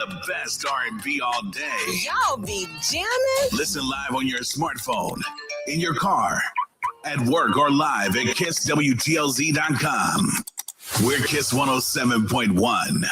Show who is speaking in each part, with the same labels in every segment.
Speaker 1: The best R&B all day.
Speaker 2: Y'all be jamming?
Speaker 1: Listen live on your smartphone, in your car, at work, or live at KissWTLZ.com. We're Kiss 107.1.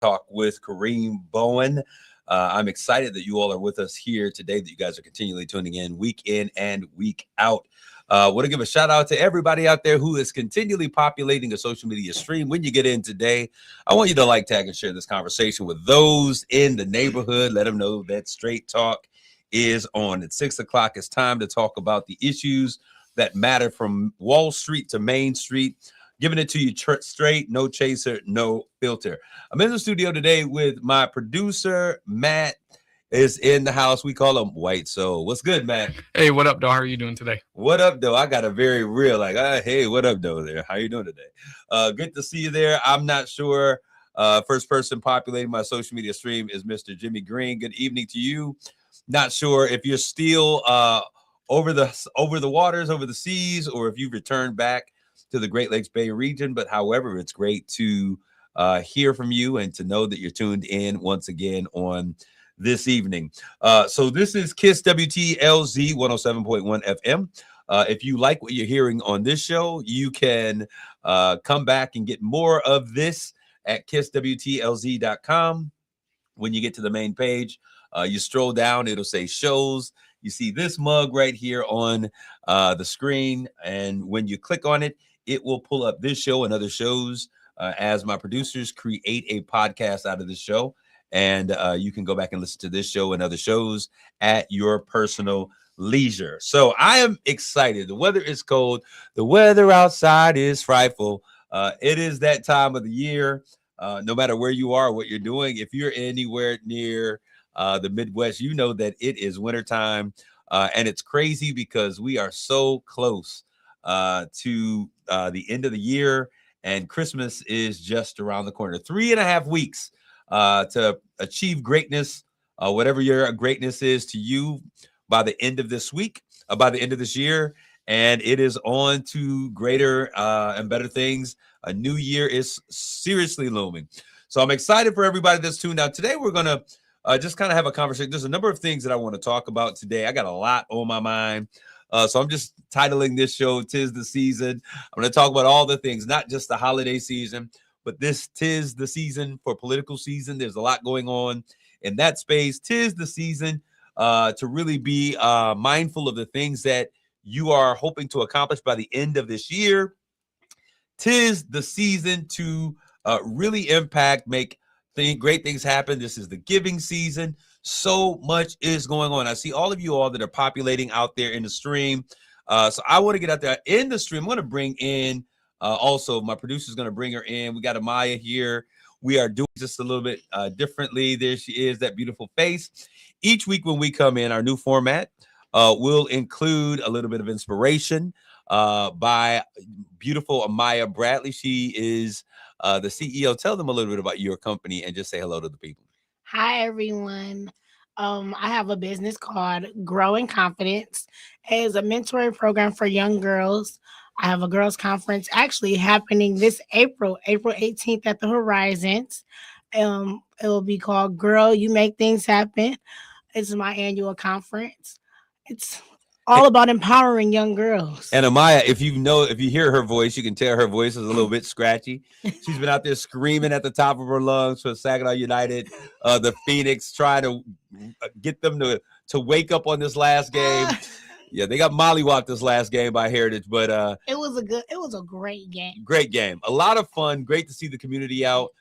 Speaker 3: Talk with Kareem Bowen. I'm excited that you all are with us here today, that you guys are continually tuning in week in and week out. Want to give a shout out to everybody out there who is continually populating a social media stream. When you get in today, I want you to like, tag, and share this conversation with those in the neighborhood. Let them know that Straight Talk is on. At 6 o'clock, it's time to talk about the issues that matter from Wall Street to Main Street. Giving it to you straight, no chaser, no filter. I'm in the studio today with my producer, Matt, is in the house. We call him White Soul. What's good, Matt?
Speaker 4: Hey, what up, though? How are you doing today?
Speaker 3: What up, though? I got a very real, hey, what up, though, there? How you doing today? Good to see you there. I'm not sure. First person populating my social media stream is Mr. Jimmy Green. Good evening to you. Not sure if you're still over the waters, over the seas, or if you've returned back to the Great Lakes Bay region, but however, it's great to hear from you and to know that you're tuned in once again on this evening. So this is Kiss WTLZ 107.1 FM. If you like what you're hearing on this show, you can come back and get more of this at KissWTLZ.com. When you get to the main page, you stroll down, it'll say shows. You see this mug right here on the screen, and when you click on it, it will pull up this show and other shows as my producers create a podcast out of the show. And you can go back and listen to this show and other shows at your personal leisure. So I am excited. The weather is cold. The weather outside is frightful. It is that time of the year. No matter where you are, what you're doing, if you're anywhere near the Midwest, you know that it is wintertime. And it's crazy because we are so close to the end of the year, and Christmas is just around the corner. 3.5 weeks to achieve greatness, whatever your greatness is to you, by the end of this week, by the end of this year, and it is on to greater and better things. A new year is seriously looming. So I'm excited for everybody that's tuned out. Today we're going to just kind of have a conversation. There's a number of things that I want to talk about today. I got a lot on my mind. So I'm just titling this show, "Tis the Season." I'm going to talk about all the things, not just the holiday season, but this tis the season for political season. There's a lot going on in that space. Tis the season to really be mindful of the things that you are hoping to accomplish by the end of this year. Tis the season to really impact, make great things happen. This is the giving season. So much is going on. I see all of you all that are populating out there in the stream. So I want to get out there in the stream. I'm going to bring in also my producer's going to bring her in. We got Amaya here. We are doing just a little bit differently. There she is, that beautiful face. Each week when we come in, our new format will include a little bit of inspiration by beautiful Amaya Bradley. She is the CEO. Tell them a little bit about your company and just say hello to the people.
Speaker 5: Hi, everyone. I have a business called Growing Confidence. It is a mentoring program for young girls. I have a girls' conference actually happening this April 18th at the Horizons. It will be called Girl, You Make Things Happen. It's my annual conference. It's all about empowering young girls.
Speaker 3: And Amaya, if you hear her voice, you can tell her voice is a little bit scratchy. She's been out there screaming at the top of her lungs for Saginaw United, the Phoenix, trying to get them to wake up on this last game. Yeah, they got mollywopped this last game by Heritage, but
Speaker 5: it was a great game.
Speaker 3: Great game. A lot of fun. Great to see the community out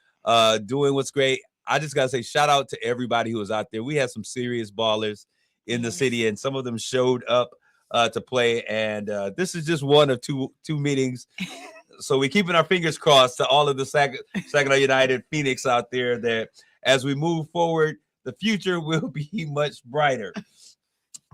Speaker 3: doing what's great. I just gotta say shout out to everybody who was out there. We had some serious ballers in the city, and some of them showed up to play. And this is just one of two meetings. So we're keeping our fingers crossed to all of the Saginaw United Phoenix out there that as we move forward, the future will be much brighter.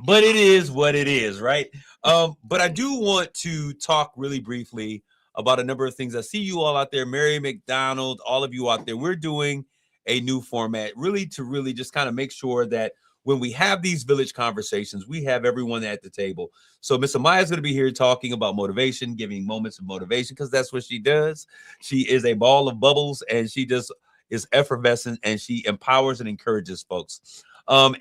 Speaker 3: But it is what it is, right? But I do want to talk really briefly about a number of things. I see you all out there, Mary McDonald, all of you out there. We're doing a new format, really to really just kind of make sure that when we have these village conversations, we have everyone at the table. So Miss Amaya is going to be here talking about motivation, giving moments of motivation, because that's what she does. She is a ball of bubbles, and she just is effervescent, and she empowers and encourages folks.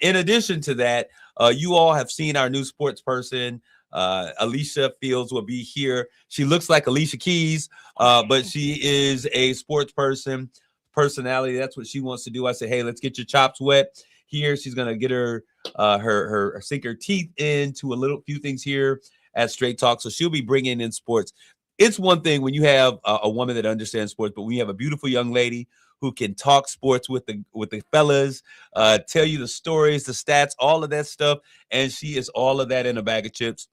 Speaker 3: In addition to that, you all have seen our new sports person. Alicia Fields will be here. She looks like Alicia Keys, but she is a sports personality. That's what she wants to do. I say, hey, let's get your chops wet here. She's gonna get her sink her teeth into a few things here at Straight Talk. So she'll be bringing in sports. It's one thing when you have a woman that understands sports, but we have a beautiful young lady who can talk sports with the fellas, tell you the stories, the stats, all of that stuff. And she is all of that in a bag of chips.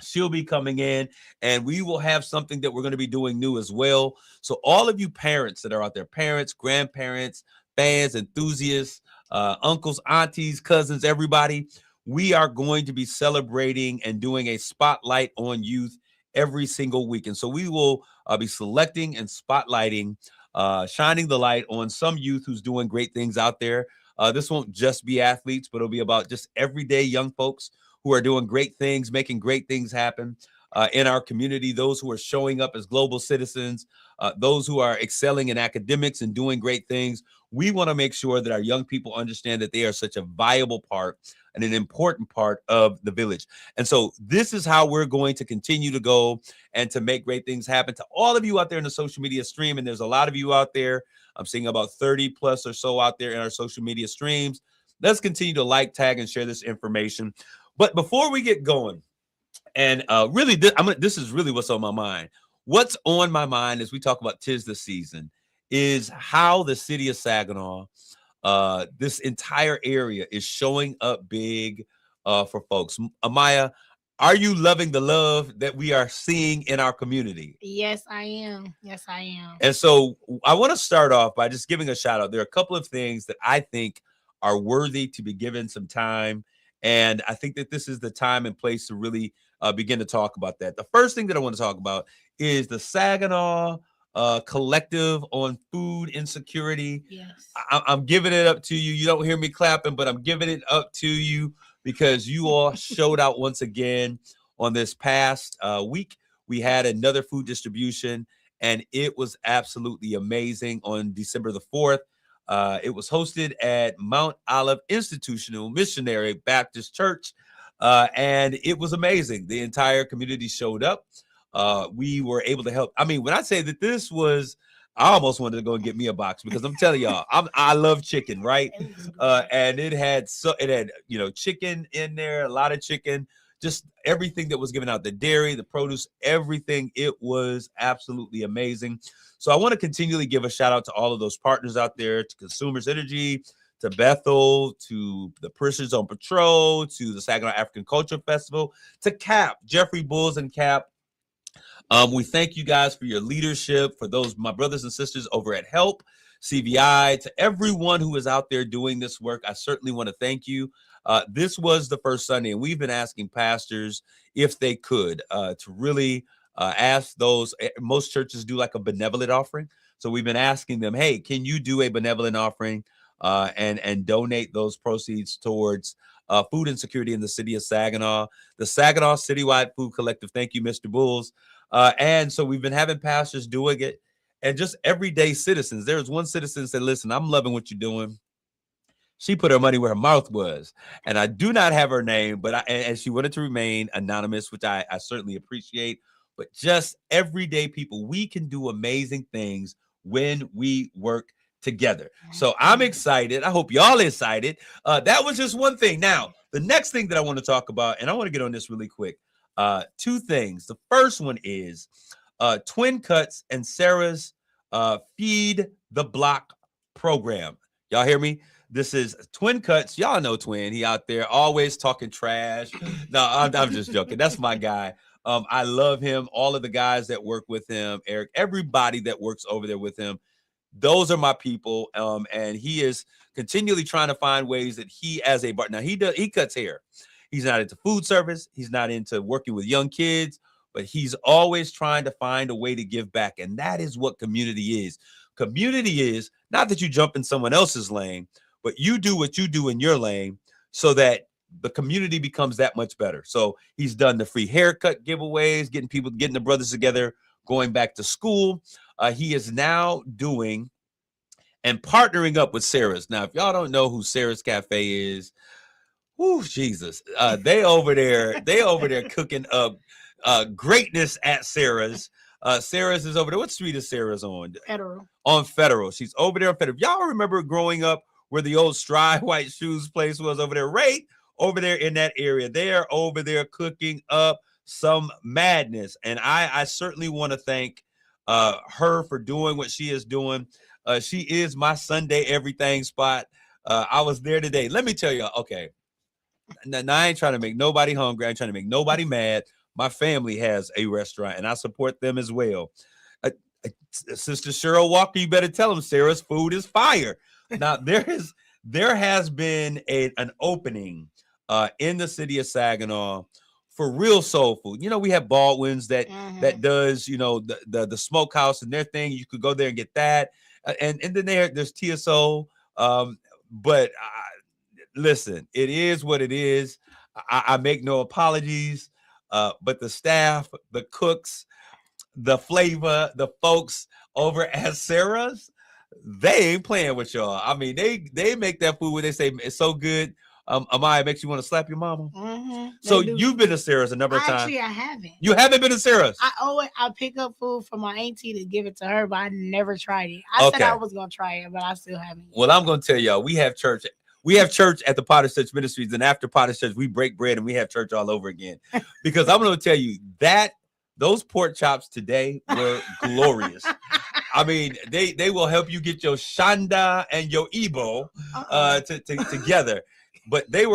Speaker 3: She'll be coming in, and we will have something that we're going to be doing new as well. So all of you parents that are out there, parents, grandparents, fans, enthusiasts, uncles, aunties, cousins, everybody, we are going to be celebrating and doing a spotlight on youth every single week. And so we will be selecting and spotlighting, shining the light on some youth who's doing great things out there. This won't just be athletes, but it'll be about just everyday young folks who are doing great things, making great things happen in our community, those who are showing up as global citizens, those who are excelling in academics and doing great things. We want to make sure that our young people understand that they are such a viable part and an important part of the village. And so this is how we're going to continue to go and to make great things happen. To all of you out there in the social media stream, and there's a lot of you out there, I'm seeing about 30 plus or so out there in our social media streams. Let's continue to like, tag, and share this information. But before we get going, and really, this is really what's on my mind. What's on my mind as we talk about 'Tis the Season is how the city of Saginaw, this entire area, is showing up big for folks. Amaya, are you loving the love that we are seeing in our community?
Speaker 5: Yes, I am. Yes, I am.
Speaker 3: And so I want to start off by just giving a shout out. There are a couple of things that I think are worthy to be given some time. And I think that this is the time and place to really begin to talk about that. The first thing that I want to talk about is the Saginaw Collective on Food Insecurity.
Speaker 5: Yes.
Speaker 3: I'm giving it up to you. You don't hear me clapping, but I'm giving it up to you because you all showed out once again on this past week. We had another food distribution, and it was absolutely amazing on December the 4th. It was hosted at Mount Olive Institutional Missionary Baptist Church, and it was amazing. The entire community showed up. We were able to help. I mean, when I say that this was, I almost wanted to go and get me a box because I'm telling y'all, I love chicken, right? And it had chicken in there, a lot of chicken, just everything that was given out, the dairy, the produce, everything. It was absolutely amazing. So I want to continually give a shout out to all of those partners out there, to Consumers Energy, to Bethel, to the Parishioners on Patrol, to the Saginaw African Culture Festival, to CAP, Jeffrey Bulls and CAP. We thank you guys for your leadership, for those, my brothers and sisters over at HELP, CVI, to everyone who is out there doing this work. I certainly want to thank you. This was the first Sunday, and we've been asking pastors if they could to really ask those. Most churches do like a benevolent offering. So we've been asking them, hey, can you do a benevolent offering and donate those proceeds towards food insecurity in the city of Saginaw, the Saginaw Citywide Food Collective. Thank you, Mr. Bulls. And so we've been having pastors doing it, and just everyday citizens. There was one citizen said, listen, I'm loving what you're doing. She put her money where her mouth was. And I do not have her name, but and she wanted to remain anonymous, which I certainly appreciate. But just everyday people, we can do amazing things when we work together. So I'm excited. I hope y'all excited. That was just one thing. Now, the next thing that I want to talk about, and I want to get on this really quick. Two things. The first one is Twin Cuts and Sarah's Feed the Block program. Y'all hear me? This is Twin Cuts. Y'all know Twin. He out there always talking trash. No, I'm just joking. That's my guy. I love him. All of the guys that work with him, Eric, everybody that works over there with him. Those are my people. And he is continually trying to find ways that he, as a bar, now he cuts hair. He's not into food service. He's not into working with young kids, but he's always trying to find a way to give back. And that is what community is. Community is not that you jump in someone else's lane, but you do what you do in your lane so that the community becomes that much better. So he's done the free haircut giveaways, getting the brothers together, going back to school. He is now doing and partnering up with Sarah's. Now, if y'all don't know who Sarah's Cafe is, whoo, Jesus, they over there cooking up greatness at Sarah's. Sarah's is over there. What street is Sarah's on?
Speaker 5: Federal. On
Speaker 3: Federal. She's over there on Federal. Y'all remember growing up where the old Stride White Shoes place was over there? Right over there in that area. They are over there cooking up some madness. And I certainly want to thank her for doing what she is doing. She is my Sunday everything spot. I was there today. Let me tell y'all, okay. Now, I ain't trying to make nobody hungry. I ain't trying to make nobody mad. My family has a restaurant, and I support them as well. Sister Cheryl Walker, you better tell them Sarah's food is fire. Now, there has been an opening in the city of Saginaw for real soul food. You know, we have Baldwin's that does, you know, the smokehouse and their thing. You could go there and get that. And then there's TSO. But listen, it is what it is. I make no apologies. But the staff, the cooks, the flavor, the folks over at Sarah's, they ain't playing with y'all. I mean, they make that food where they say it's so good. Amaya, makes you want to slap your mama. So you've been to Sarah's a number of times.
Speaker 5: Actually, I haven't.
Speaker 3: You haven't been to Sarah's?
Speaker 5: I pick up food from my auntie to give it to her, but I never tried it. I said I was gonna try it, but I still haven't.
Speaker 3: Well, I'm gonna tell y'all, we have church. We have church at the Potter's Church Ministries, and after Potter's Church, we break bread and we have church all over again. Because I'm going to tell you that those pork chops today were glorious. I mean, they will help you get your shanda and your Igbo together. But it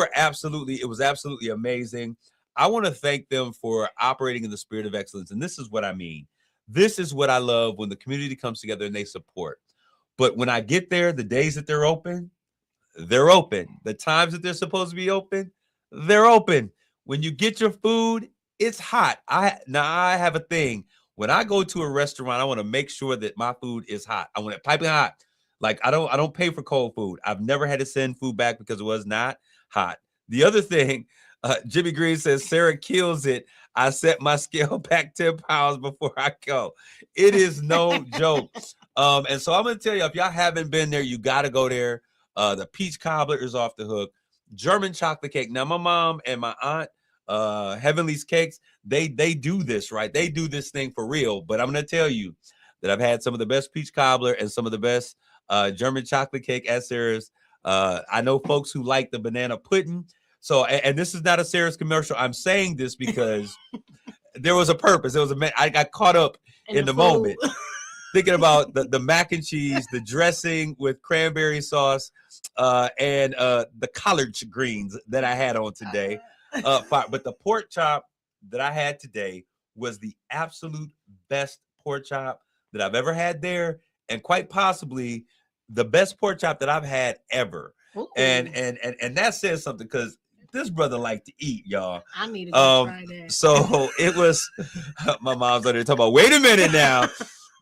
Speaker 3: was absolutely amazing. I want to thank them for operating in the spirit of excellence. And this is what I mean. This is what I love when the community comes together and they support. But when I get there, the days that they're open. The times that they're supposed to be open, they're open. When you get your food, it's hot. I have a thing. When I go to a restaurant, I want to make sure that my food is hot. I want it piping hot. Like I don't pay for cold food. I've never had to send food back because it was not hot. The other thing, Jimmy Green says, Sarah kills it. I set my scale back 10 pounds before I go. It is no joke. And so I'm going to tell you, if y'all haven't been there, you got to go there. The peach cobbler is off the hook. German chocolate cake. Now, my mom and my aunt, Heavenly's Cakes, they do this, right? They do this thing for real. But I'm going to tell you that I've had some of the best peach cobbler and some of the best German chocolate cake at Sarah's. I know folks who like the banana pudding. So, and this is not a Sarah's commercial. I'm saying this because there was a purpose. I got caught up in the moment. Thinking about the mac and cheese, the dressing with cranberry sauce, and the collard greens that I had on today. But the pork chop that I had today was the absolute best pork chop that I've ever had there, and quite possibly the best pork chop that I've had ever. Ooh. And that says something because this brother liked to eat, y'all.
Speaker 5: I need to go try that.
Speaker 3: So it was. My mom's on there talking about. Wait a minute now.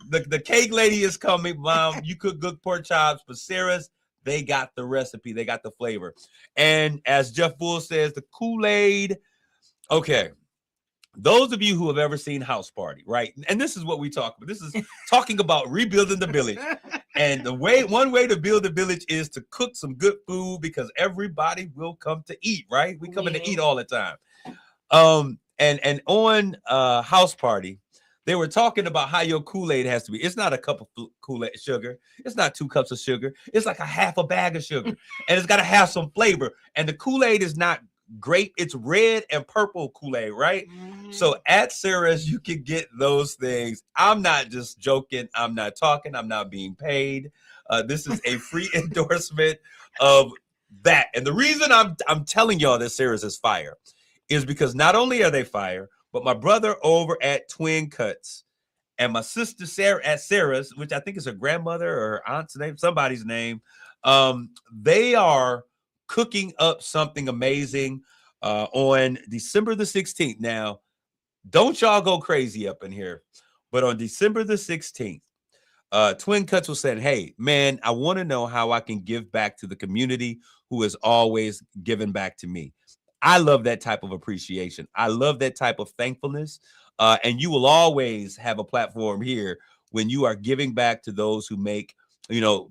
Speaker 3: The cake lady is coming, Mom. You cook good pork chops, but Sarah's, they got the recipe. They got the flavor. And as Jeff Bull says, the Kool-Aid. Okay. Those of you who have ever seen House Party, right? And this is what we talk about. This is talking about rebuilding the village. And one way to build the village is to cook some good food because everybody will come to eat, right? We come in to eat all the time. And on House Party, they were talking about how your Kool-Aid has to be. It's not a cup of Kool-Aid sugar. It's not 2 cups of sugar. It's like a half a bag of sugar. And it's got to have some flavor. And the Kool-Aid is not grape. It's red and purple Kool-Aid, right? So at Sarah's, you can get those things. I'm not just joking. I'm not talking. I'm not being paid. This is a free endorsement of that. And the reason I'm telling y'all that Sarah's is fire is because not only are they fire, but my brother over at Twin Cuts and my sister Sarah at Sarah's, which I think is her grandmother or her aunt's name, somebody's name. They are cooking up something amazing on December the 16th. Now, don't y'all go crazy up in here, but on December the 16th, Twin Cuts was saying, hey, man, I want to know how I can give back to the community who has always given back to me. I love that type of appreciation. I love that type of thankfulness. And you will always have a platform here when you are giving back to those who make,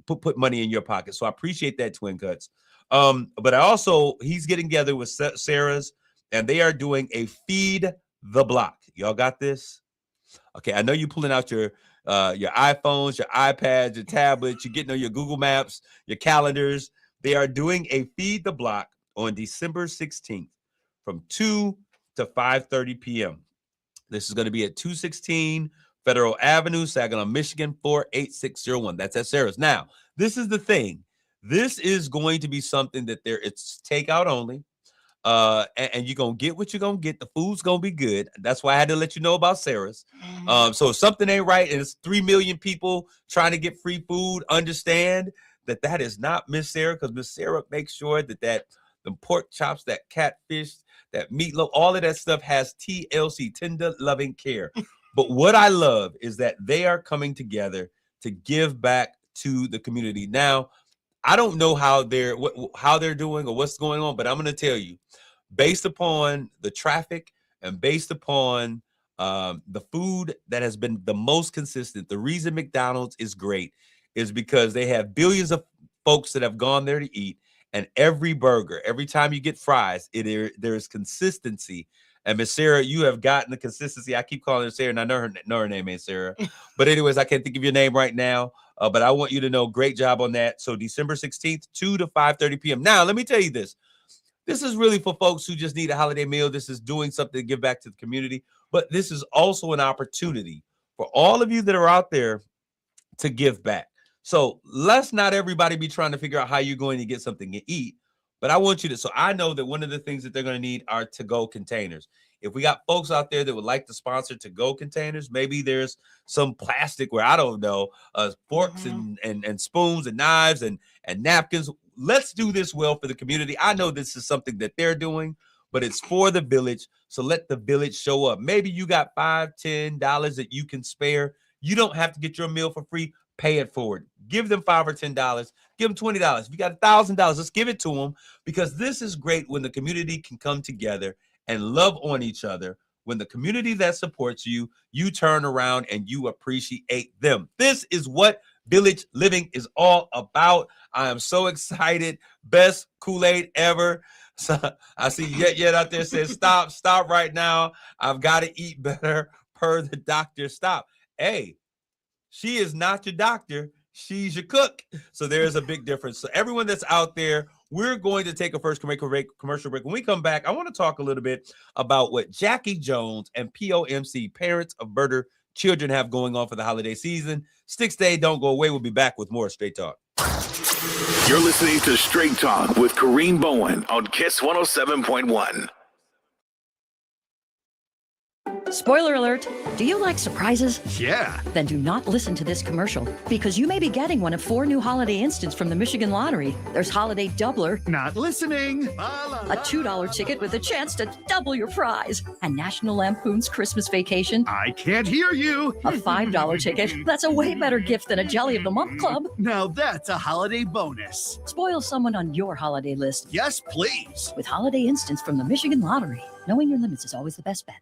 Speaker 3: put money in your pocket. So I appreciate that, Twin Cuts. But he's getting together with Sarah's, and they are doing a Feed the Block. Y'all got this? Okay, I know you're pulling out your iPhones, your iPads, your tablets, you're getting on your Google Maps, your calendars. They are doing a Feed the Block on December 16th from 2 to 5:30 p.m. This is going to be at 216 Federal Avenue, Saginaw, Michigan, 48601. That's at Sarah's. Now, this is the thing. This is going to be something that it's takeout only. And you're going to get what you're going to get. The food's going to be good. That's why I had to let you know about Sarah's. So if something ain't right and it's 3 million people trying to get free food, understand that is not Miss Sarah, because Miss Sarah makes sure that the pork chops, that catfish, that meatloaf, all of that stuff has TLC, tender loving care. But what I love is that they are coming together to give back to the community. Now, I don't know how they're doing or what's going on, but I'm going to tell you, based upon the traffic and based upon the food that has been the most consistent, the reason McDonald's is great is because they have billions of folks that have gone there to eat, and every burger, every time you get fries, there is consistency. And Miss Sarah, you have gotten the consistency. I keep calling her Sarah, and I know her name ain't Sarah. But anyways, I can't think of your name right now. But I want you to know, great job on that. So December 16th, 2 to 5:30 p.m. Now, let me tell you this. This is really for folks who just need a holiday meal. This is doing something to give back to the community. But this is also an opportunity for all of you that are out there to give back. So let's not everybody be trying to figure out how you're going to get something to eat. But I want you to, so I know that one of the things that they're going to need are to-go containers. If we got folks out there that would like to sponsor to-go containers, maybe there's some plastic where, I don't know, forks and spoons and knives and napkins. Let's do this well for the community. I know this is something that they're doing, but it's for the village. So let the village show up. Maybe you got $5, $10 that you can spare. You don't have to get your meal for free. Pay it forward. Give them $5 or $10. Give them $20. If you got $1,000, let's give it to them, because this is great when the community can come together and love on each other. When the community that supports you, you turn around and you appreciate them. This is what village living is all about. I am so excited. Best Kool-Aid ever. So I see Yet out there says, stop right now. I've got to eat better per the doctor. Stop. Hey, she is not your doctor. She's your cook. So there's a big difference. So everyone that's out there, we're going to take a first commercial break. When we come back, I want to talk a little bit about what Jackie Jones and POMC, Parents of Murder Children, have going on for the holiday season. Stick, stay, don't go away. We'll be back with more Straight Talk.
Speaker 1: You're listening to Straight Talk with Kareem Bowen on KISS 107.1.
Speaker 6: Spoiler alert, do you like surprises?
Speaker 7: Yeah.
Speaker 6: Then do not listen to this commercial, because you may be getting one of 4 new holiday instants from the Michigan Lottery. There's Holiday Doubler,
Speaker 7: Not listening.
Speaker 6: a $2 ticket with a chance to double your prize, and National Lampoon's Christmas Vacation,
Speaker 7: I can't hear you.
Speaker 6: a $5 ticket. That's a way better gift than a Jelly of the Month Club.
Speaker 7: Now that's a holiday bonus.
Speaker 6: Spoil someone on your holiday list
Speaker 7: Yes, please.
Speaker 6: with holiday instants from the Michigan Lottery. Knowing your limits is always the best bet.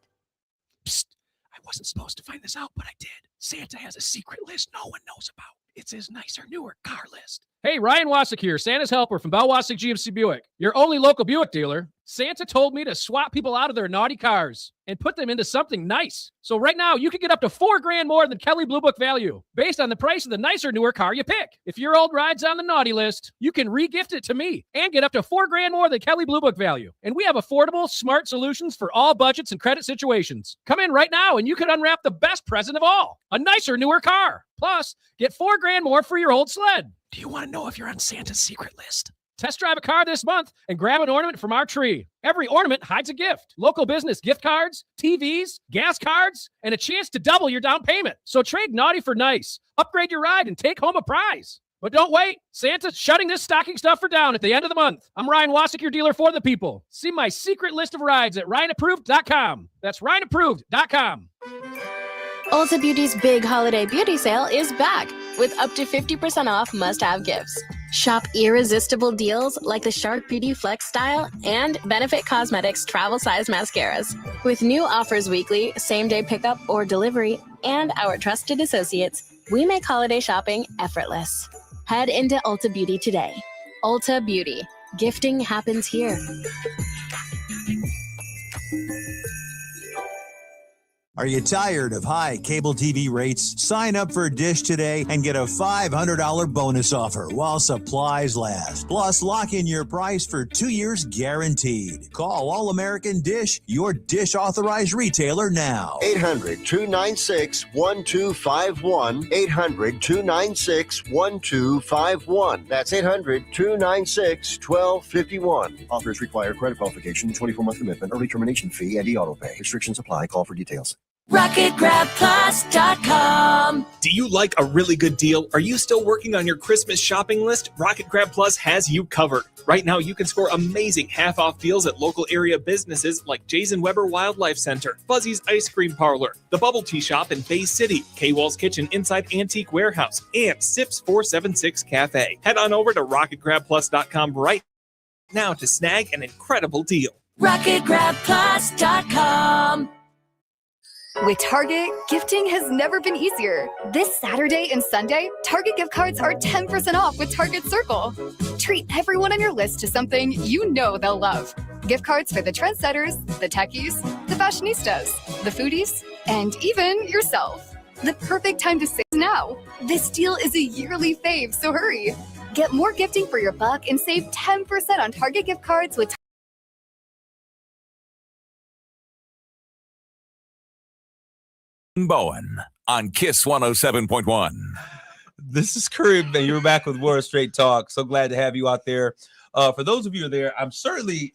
Speaker 8: Psst, I wasn't supposed to find this out, but I did. Santa has a secret list no one knows about. It's his nicer, newer car list.
Speaker 9: Hey, Ryan Wasik here, Santa's helper from Bell Wasik GMC Buick, your only local Buick dealer. Santa told me to swap people out of their naughty cars and put them into something nice. So right now, you can get up to $4,000 more than Kelley Blue Book value based on the price of the nicer, newer car you pick. If your old ride's on the naughty list, you can re-gift it to me and get up to $4,000 more than Kelley Blue Book value. And we have affordable, smart solutions for all budgets and credit situations. Come in right now and you could unwrap the best present of all, a nicer, newer car. Plus, get $4,000 more for your old sled.
Speaker 8: Do you want to know if you're on Santa's secret list?
Speaker 9: Test drive a car this month and grab an ornament from our tree. Every ornament hides a gift. Local business gift cards, TVs, gas cards, and a chance to double your down payment. So trade naughty for nice. Upgrade your ride and take home a prize. But don't wait. Santa's shutting this stocking stuffer down at the end of the month. I'm Ryan Wasik, your dealer for the people. See my secret list of rides at RyanApproved.com. That's RyanApproved.com.
Speaker 10: Ulta Beauty's big holiday beauty sale is back with up to 50% off must-have gifts. Shop irresistible deals like the Shark Beauty Flex Style and Benefit Cosmetics travel-size mascaras. With new offers weekly, same-day pickup or delivery, and our trusted associates, we make holiday shopping effortless. Head into Ulta Beauty today. Ulta Beauty. Gifting happens here.
Speaker 11: Are you tired of high cable TV rates? Sign up for Dish today and get a $500 bonus offer while supplies last. Plus, lock in your price for 2 years guaranteed. Call All American Dish, your Dish authorized retailer now.
Speaker 12: 800-296-1251. 800-296-1251. That's 800-296-1251.
Speaker 13: Offers require credit qualification, 24-month commitment, early termination fee, and e-auto pay. Restrictions apply. Call for details.
Speaker 14: RocketGrabPlus.com. Do you like a really good deal? Are you still working on your Christmas shopping list? Rocket Grab Plus has you covered. Right now, you can score amazing half-off deals at local area businesses like Jason Weber Wildlife Center, Fuzzy's Ice Cream Parlor, the Bubble Tea Shop in Bay City, K-Wall's Kitchen inside Antique Warehouse, and Sips 476 Cafe. Head on over to RocketGrabPlus.com right now to snag an incredible deal.
Speaker 15: RocketGrabPlus.com. With Target, gifting has never been easier. This Saturday and Sunday, Target gift cards are 10% off with Target Circle. Treat everyone on your list to something you know they'll love. Gift cards for the trendsetters, the techies, the fashionistas, the foodies, and even yourself. The perfect time to save now. This deal is a yearly fave, so hurry. Get more gifting for your buck and save 10% on Target gift cards with
Speaker 16: Bowen on Kiss 107.1.
Speaker 3: This is Kareem, and you're back with War Straight Talk. So glad to have you out there. For those of you who are there, I'm certainly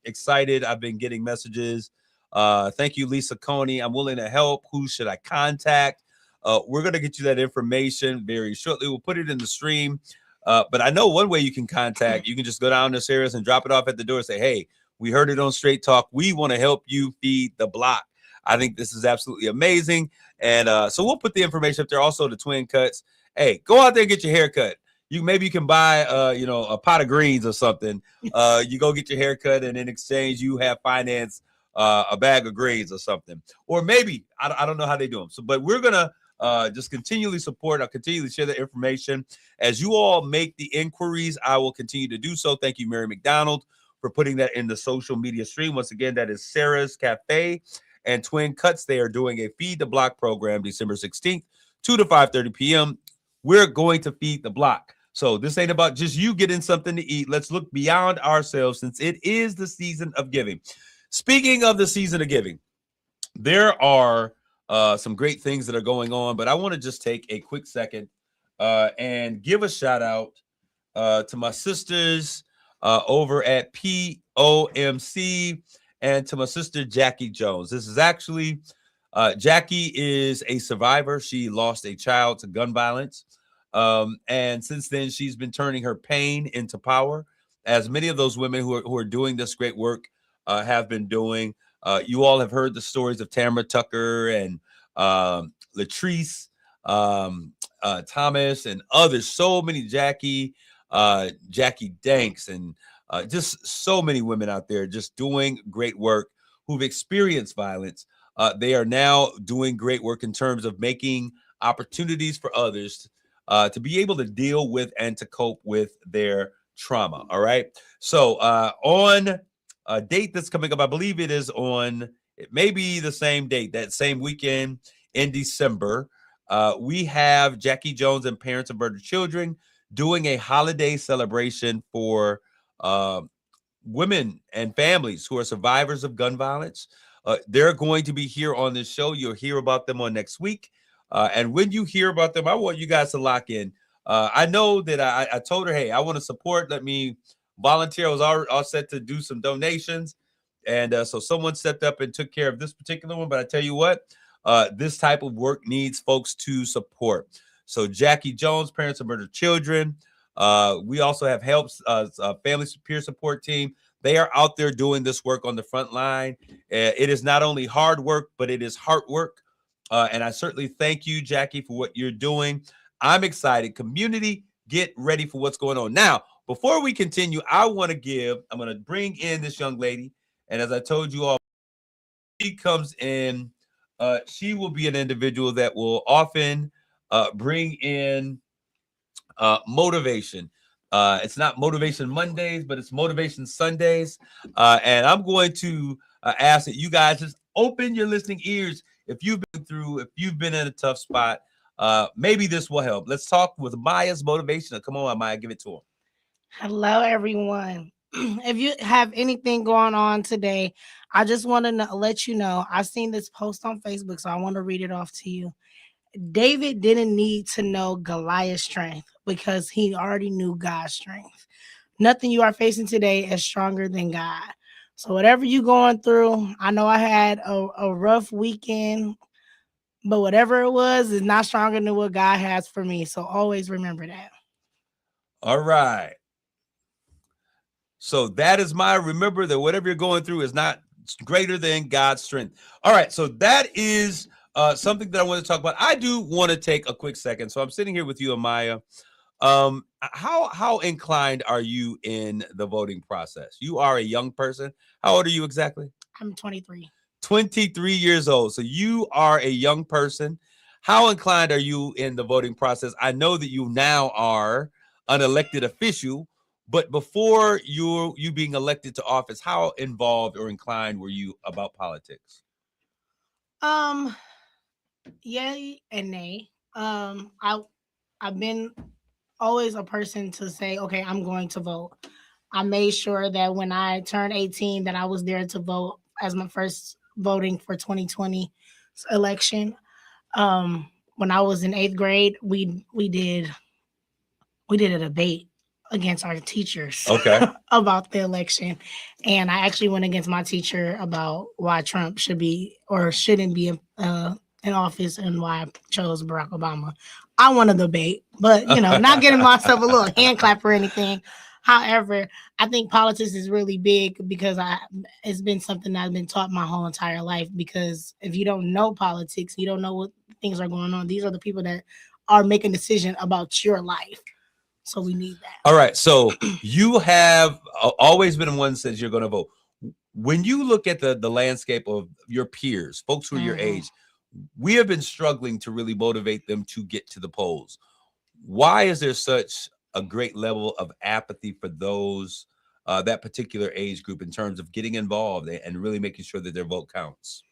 Speaker 3: excited. I've been getting messages. Thank you, Lisa Coney. I'm willing to help. Who should I contact? We're going to get you that information very shortly. We'll put it in the stream. But I know one way you can contact. You can just go down this area and drop it off at the door and say, hey, we heard it on Straight Talk. We want to help you feed the block. I think this is absolutely amazing. And so we'll put the information up there. Also, the twin cuts. Hey, go out there and get your hair cut. Maybe you can buy, a pot of greens or something. You go get your hair cut, and in exchange, you have finance a bag of greens or something. Or maybe, I don't know how they do them. So, but we're going to just continually support. I'll continue to share the information. As you all make the inquiries, I will continue to do so. Thank you, Mary McDonald, for putting that in the social media stream. Once again, that is Sarah's Cafe and Twin Cuts. They are doing a Feed the Block program December 16th, 2 to 5:30 p.m. We're going to feed the block. So this ain't about just you getting something to eat. Let's look beyond ourselves, since it is the season of giving. Speaking of the season of giving, there are some great things that are going on, but I want to just take a quick second and give a shout out to my sisters over at POMC and to my sister, Jackie Jones. This is actually, Jackie is a survivor. She lost a child to gun violence. And since then, she's been turning her pain into power, as many of those women who are doing this great work have been doing. You all have heard the stories of Tamara Tucker and Latrice Thomas and others. So many, Jackie Danks, and just so many women out there just doing great work who've experienced violence. They are now doing great work in terms of making opportunities for others to be able to deal with and to cope with their trauma. All right. So on a date that's coming up, I believe it may be the same date, that same weekend in December, we have Jackie Jones and Parents of Murdered Children doing a holiday celebration for women and families who are survivors of gun violence. They're going to be here on this show. You'll hear about them on next week. And when you hear about them, I want you guys to lock in. I know that I told her, hey, I want to support. Let me volunteer. I was all set to do some donations. And so someone stepped up and took care of this particular one. But I tell you what, this type of work needs folks to support. So Jackie Jones, Parents of Murdered Children. We also have HELP's family peer support team. They are out there doing this work on the front line. It is not only hard work, but it is heart work. And I certainly thank you, Jackie, for what you're doing. I'm excited. Community, get ready for what's going on. Now, before we continue, I'm going to bring in this young lady. And as I told you all, she comes in, she will be an individual that will often bring in motivation. It's not Motivation Mondays, but it's Motivation Sundays. And I'm going to ask that you guys just open your listening ears. If you've been in a tough spot, maybe this will help. Let's talk with Maya's motivation. Come on, Maya, give it to him.
Speaker 5: Hello, everyone. If you have anything going on today, I just want to let you know, I've seen this post on Facebook, so I want to read it off to you. David didn't need to know Goliath's strength because he already knew God's strength. Nothing you are facing today is stronger than God. So whatever you're going through, I know I had a rough weekend, but whatever it was is not stronger than what God has for me. So always remember that.
Speaker 3: All right. So that is remember that whatever you're going through is not greater than God's strength. All right. So that is something that I want to talk about. I do want to take a quick second. So I'm sitting here with you, Amaya. How inclined are you in the voting process? You are a young person. How old are you exactly?
Speaker 5: I'm 23.
Speaker 3: 23 years old. So you are a young person. How inclined are you in the voting process? I know that you now are an elected official, but before you being elected to office, how involved or inclined were you about politics?
Speaker 5: Yay and nay. I've been always a person to say, okay, I'm going to vote. I made sure that when I turned 18 that I was there to vote as my first voting for 2020 election. When I was in 8th grade, we did a debate against our teachers about the election. And I actually went against my teacher about why Trump should be or shouldn't be in office and why I chose Barack Obama. I won a debate, but not getting myself a little hand clap or anything. However, I think politics is really big because it's been something that I've been taught my whole entire life. Because if you don't know politics, you don't know what things are going on. These are the people that are making decisions about your life. So we need that.
Speaker 3: All right. So you have always been one that says you're going to vote. When you look at the landscape of your peers, folks who are your age, we have been struggling to really motivate them to get to the polls. Why is there such a great level of apathy for those that particular age group in terms of getting involved and really making sure that their vote counts?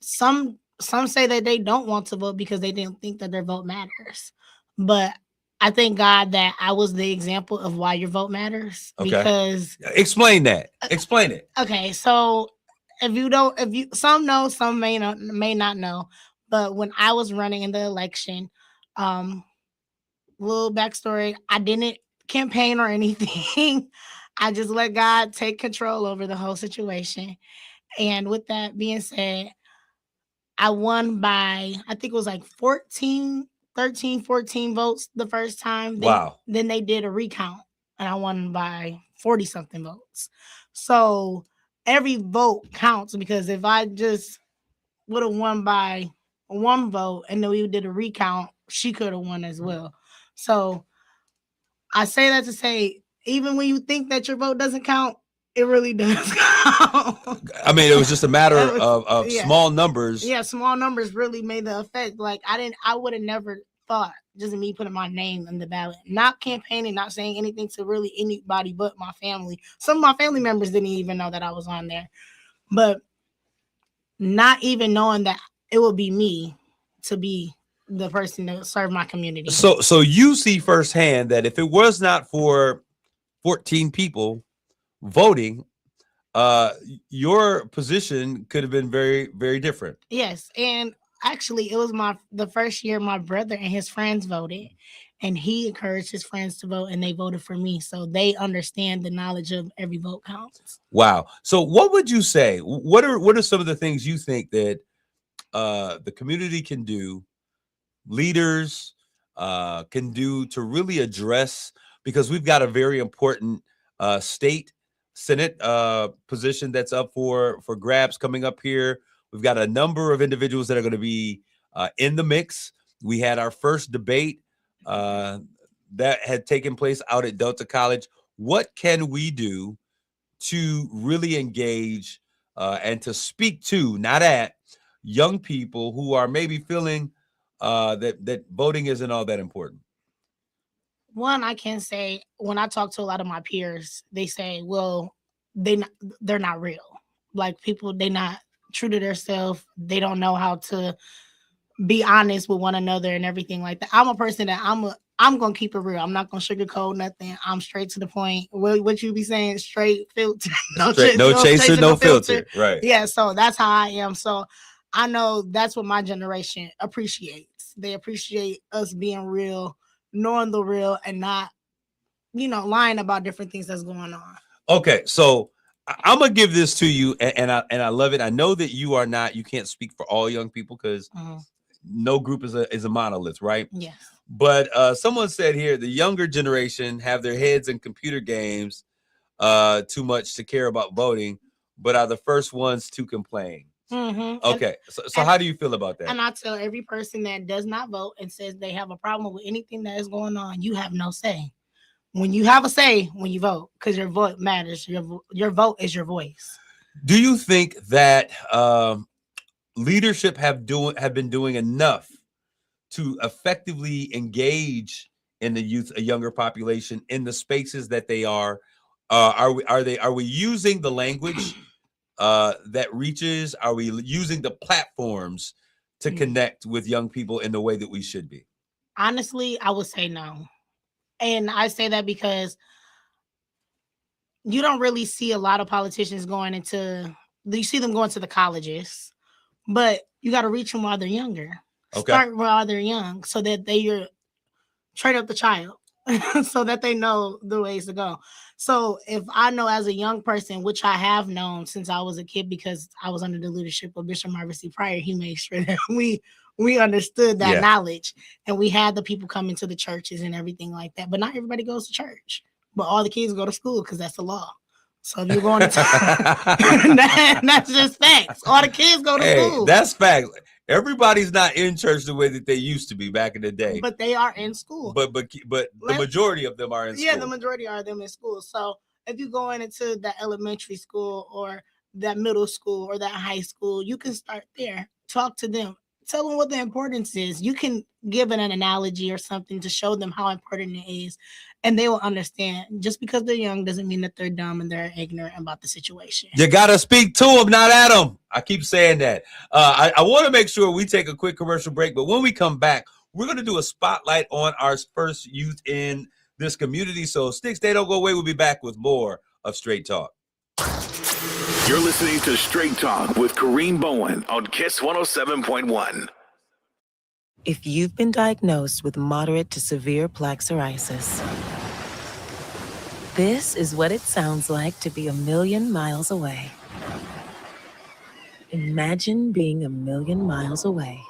Speaker 5: Some say that they don't want to vote because they didn't think that their vote matters. But I thank God that I was the example of why your vote matters.
Speaker 3: Okay.
Speaker 5: Because
Speaker 3: explain that. Explain it.
Speaker 5: Okay, so some know, some may not know, but when I was running in the election, little backstory, I didn't campaign or anything. I just let God take control over the whole situation. And with that being said, I won by, I think it was like 14 votes the first time. Then they did a recount and I won by 40 something votes. So every vote counts, because if I just would have won by one vote and then we did a recount, she could have won as well. So I say that to say, even when you think that your vote doesn't count, it really does count.
Speaker 3: I mean, it was just a matter of small numbers.
Speaker 5: Yeah, small numbers really made the effect. Like I would have never thought, just me putting my name in the ballot, not campaigning, not saying anything to really anybody but my family. Some of my family members didn't even know that I was on there, but not even knowing that it would be me to be the person that serve my community.
Speaker 3: So you see firsthand that if it was not for 14 people voting, your position could have been very, very different.
Speaker 5: Yes, and actually, it was the first year my brother and his friends voted, and he encouraged his friends to vote, and they voted for me. So they understand the knowledge of every vote counts.
Speaker 3: Wow. So what would you say? What are some of the things you think that the community can do, leaders can do to really address, because we've got a very important state Senate position that's up for grabs coming up here. We've got a number of individuals that are going to be in the mix. We had our first debate that had taken place out at Delta College. What can we do to really engage and to speak to, not at, young people who are maybe feeling that voting isn't all that important?
Speaker 5: One, I can say, when I talk to a lot of my peers, they say, well, they're not real. Like, people, they not true to themselves. They don't know how to be honest with one another and everything like that. I'm a person that I'm gonna keep it real. I'm not gonna sugarcoat nothing. I'm straight to the point. What you be saying, straight filter,
Speaker 3: no chaser, no filter. Right.
Speaker 5: Yeah. So that's how I am. So I know that's what my generation appreciates. They appreciate us being real, knowing the real, and not, lying about different things that's going on.
Speaker 3: Okay, so I'm gonna give this to you, and I love it. I know that you can't speak for all young people, because no group is a monolith, right?
Speaker 5: Yes.
Speaker 3: But someone said here, the younger generation have their heads in computer games too much to care about voting, but are the first ones to complain. Okay, so how do you feel about that?
Speaker 5: And I tell every person that does not vote and says they have a problem with anything that is going on, you have no say. When you have a say, when you vote, because your vote matters. Your vote is your voice.
Speaker 3: Do you think that leadership have been doing enough to effectively engage in the youth, a younger population, in the spaces that they are? Are we using the language that reaches? Are we using the platforms to connect with young people in the way that we should be?
Speaker 5: Honestly, I would say no. And I say that because you don't really see a lot of politicians you see them going to the colleges, but you got to reach them while they're younger. Okay. Start while they're young, so that train up the child so that they know the ways to go. So if I know as a young person, which I have known since I was a kid, because I was under the leadership of Bishop Marvin C. Pryor, he made sure that we understood that knowledge, and we had the people come into the churches and everything like that. But not everybody goes to church, but all the kids go to school because that's the law. So if you're going to that's just facts. All the kids go to school.
Speaker 3: That's facts. Everybody's not in church the way that they used to be back in the day.
Speaker 5: But they are in school.
Speaker 3: But the majority of them are in school.
Speaker 5: Yeah, the majority are them in school. So if you go into that elementary school or that middle school or that high school, you can start there. Talk to them. Tell them what the importance is. You can give an analogy or something to show them how important it is, and they will understand. Just because they're young doesn't mean that they're dumb and they're ignorant about the situation.
Speaker 3: You got to speak to them, not at them. I keep saying that. I want to make sure we take a quick commercial break, but when we come back, we're going to do a spotlight on our first youth in this community. So stick, stay, don't go away. We'll be back with more of Straight Talk.
Speaker 1: You're listening to Straight Talk with Kareem Bowen on KISS 107.1.
Speaker 2: If you've been diagnosed with moderate to severe plaque psoriasis, this is what it sounds like to be 1,000,000 miles away. Imagine being 1,000,000 miles away.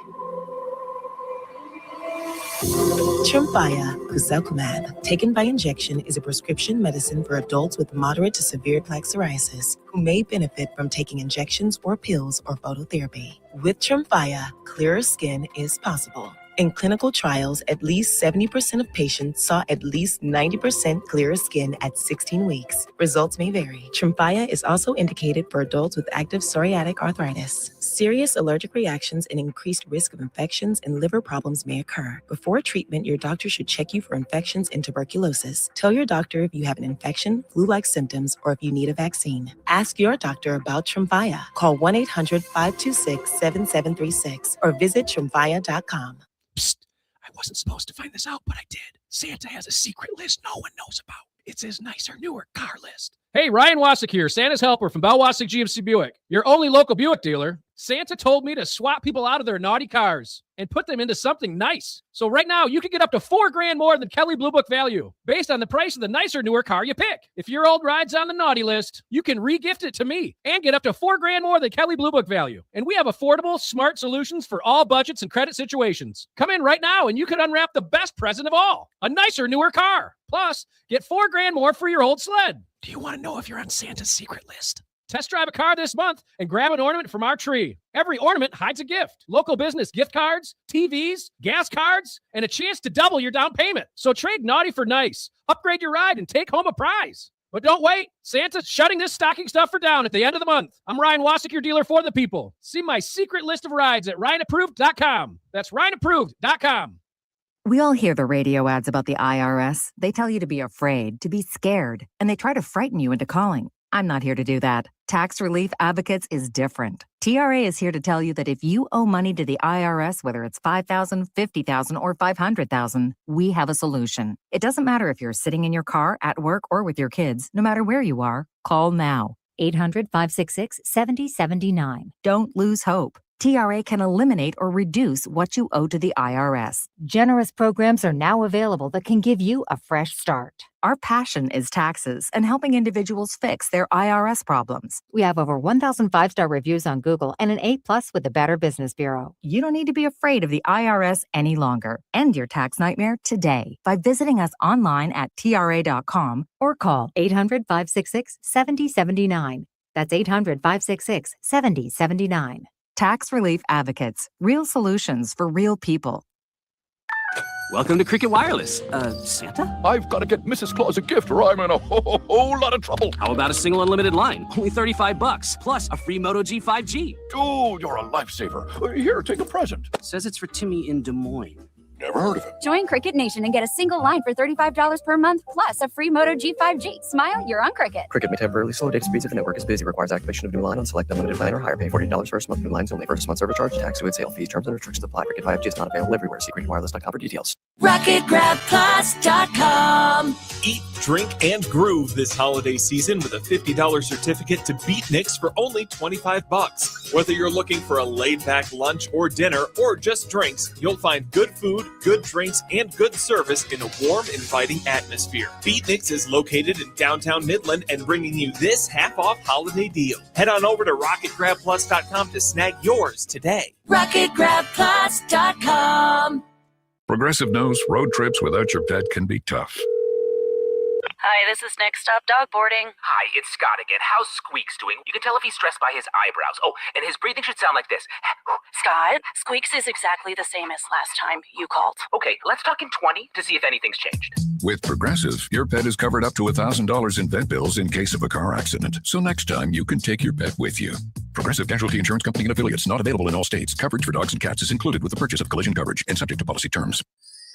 Speaker 2: Tremfya guselkumab, taken by injection, is a prescription medicine for adults with moderate to severe plaque psoriasis who may benefit from taking injections or pills or phototherapy. With Tremfya, clearer skin is possible. In clinical trials, at least 70% of patients saw at least 90% clearer skin at 16 weeks. Results may vary. Tremfya is also indicated for adults with active psoriatic arthritis. Serious allergic reactions and increased risk of infections and liver problems may occur. Before treatment, your doctor should check you for infections and tuberculosis. Tell your doctor if you have an infection, flu-like symptoms, or if you need a vaccine. Ask your doctor about Tremfya. Call 1-800-526-7736 or visit Tremfya.com.
Speaker 8: Psst, I wasn't supposed to find this out, but I did. Santa has a secret list no one knows about. It's his nicer, newer car list.
Speaker 9: Hey, Ryan Wasik here, Santa's helper from Bell Wasik GMC Buick, your only local Buick dealer. Santa told me to swap people out of their naughty cars and put them into something nice. So right now, you can get up to $4,000 more than Kelley Blue Book value based on the price of the nicer, newer car you pick. If your old ride's on the naughty list, you can re-gift it to me and get up to $4,000 more than Kelley Blue Book value. And we have affordable, smart solutions for all budgets and credit situations. Come in right now and you can unwrap the best present of all, a nicer, newer car. Plus, get $4,000 more for your old sled.
Speaker 8: Do you want to know if you're on Santa's secret list?
Speaker 9: Test drive a car this month and grab an ornament from our tree. Every ornament hides a gift. Local business gift cards, TVs, gas cards, and a chance to double your down payment. So trade naughty for nice. Upgrade your ride and take home a prize. But don't wait. Santa's shutting this stocking stuffer down at the end of the month. I'm Ryan Wasik, your dealer for the people. See my secret list of rides at RyanApproved.com. That's RyanApproved.com.
Speaker 17: We all hear the radio ads about the IRS. They tell you to be afraid, to be scared, and they try to frighten you into calling. I'm not here to do that. Tax Relief Advocates is different. TRA is here to tell you that if you owe money to the IRS, whether it's $5,000, $50,000, or $500,000, we have a solution. It doesn't matter if you're sitting in your car, at work, or with your kids. No matter where you are, call now. 800-566-7079. Don't lose hope. TRA can eliminate or reduce what you owe to the IRS. Generous programs are now available that can give you a fresh start. Our passion is taxes and helping individuals fix their IRS problems. We have over 1,000 five-star reviews on Google and an A+ with the Better Business Bureau. You don't need to be afraid of the IRS any longer. End your tax nightmare today by visiting us online at TRA.com or call 800-566-7079. That's 800-566-7079. Tax Relief Advocates. Real solutions for real people.
Speaker 18: Welcome to Cricket Wireless. Santa?
Speaker 19: I've got to get Mrs. Claus a gift or I'm in a whole lot of trouble.
Speaker 18: How about a single unlimited line? Only $35, plus a free Moto G 5G.
Speaker 19: Oh, you're a lifesaver. Here, take a present.
Speaker 18: Says it's for Timmy in Des Moines.
Speaker 19: Never heard of it.
Speaker 20: Join Cricket Nation and get a single line for $35 per month, plus a free Moto G 5G. Smile, you're on Cricket.
Speaker 13: Cricket may temporarily slow data speeds if the network is busy. Requires activation of new line on select unlimited plan or higher. Pay $40 first month. New lines only. First month service charge. Tax with sale fees. Terms and restrictions apply. Cricket 5G is not available everywhere. See cricketwireless.com for details.
Speaker 14: RocketGrabPlus.com. Eat, drink, and groove this holiday season with a $50 certificate to Beatniks for only $25. Whether you're looking for a laid-back lunch or dinner or just drinks, you'll find good food, good drinks, and good service in a warm, inviting atmosphere. Beatniks is located in downtown Midland and bringing you this half-off holiday deal. Head on over to RocketGrabPlus.com to snag yours today.
Speaker 20: RocketGrabPlus.com.
Speaker 19: Progressive knows road trips without your pet can be tough.
Speaker 21: Hi, this is Next Stop Dog Boarding.
Speaker 22: Hi, it's Scott again. How's Squeaks doing? You can tell if he's stressed by his eyebrows. Oh, and his breathing should sound like this.
Speaker 21: Scott, Squeaks is exactly the same as last time you called.
Speaker 22: Okay, let's talk in 20 to see if anything's changed.
Speaker 19: With Progressive, your pet is covered up to $1,000 in vet bills in case of a car accident. So next time, you can take your pet with you. Progressive Casualty Insurance Company and affiliates, not available in all states. Coverage for dogs and cats is included with the purchase of collision coverage and subject to policy terms.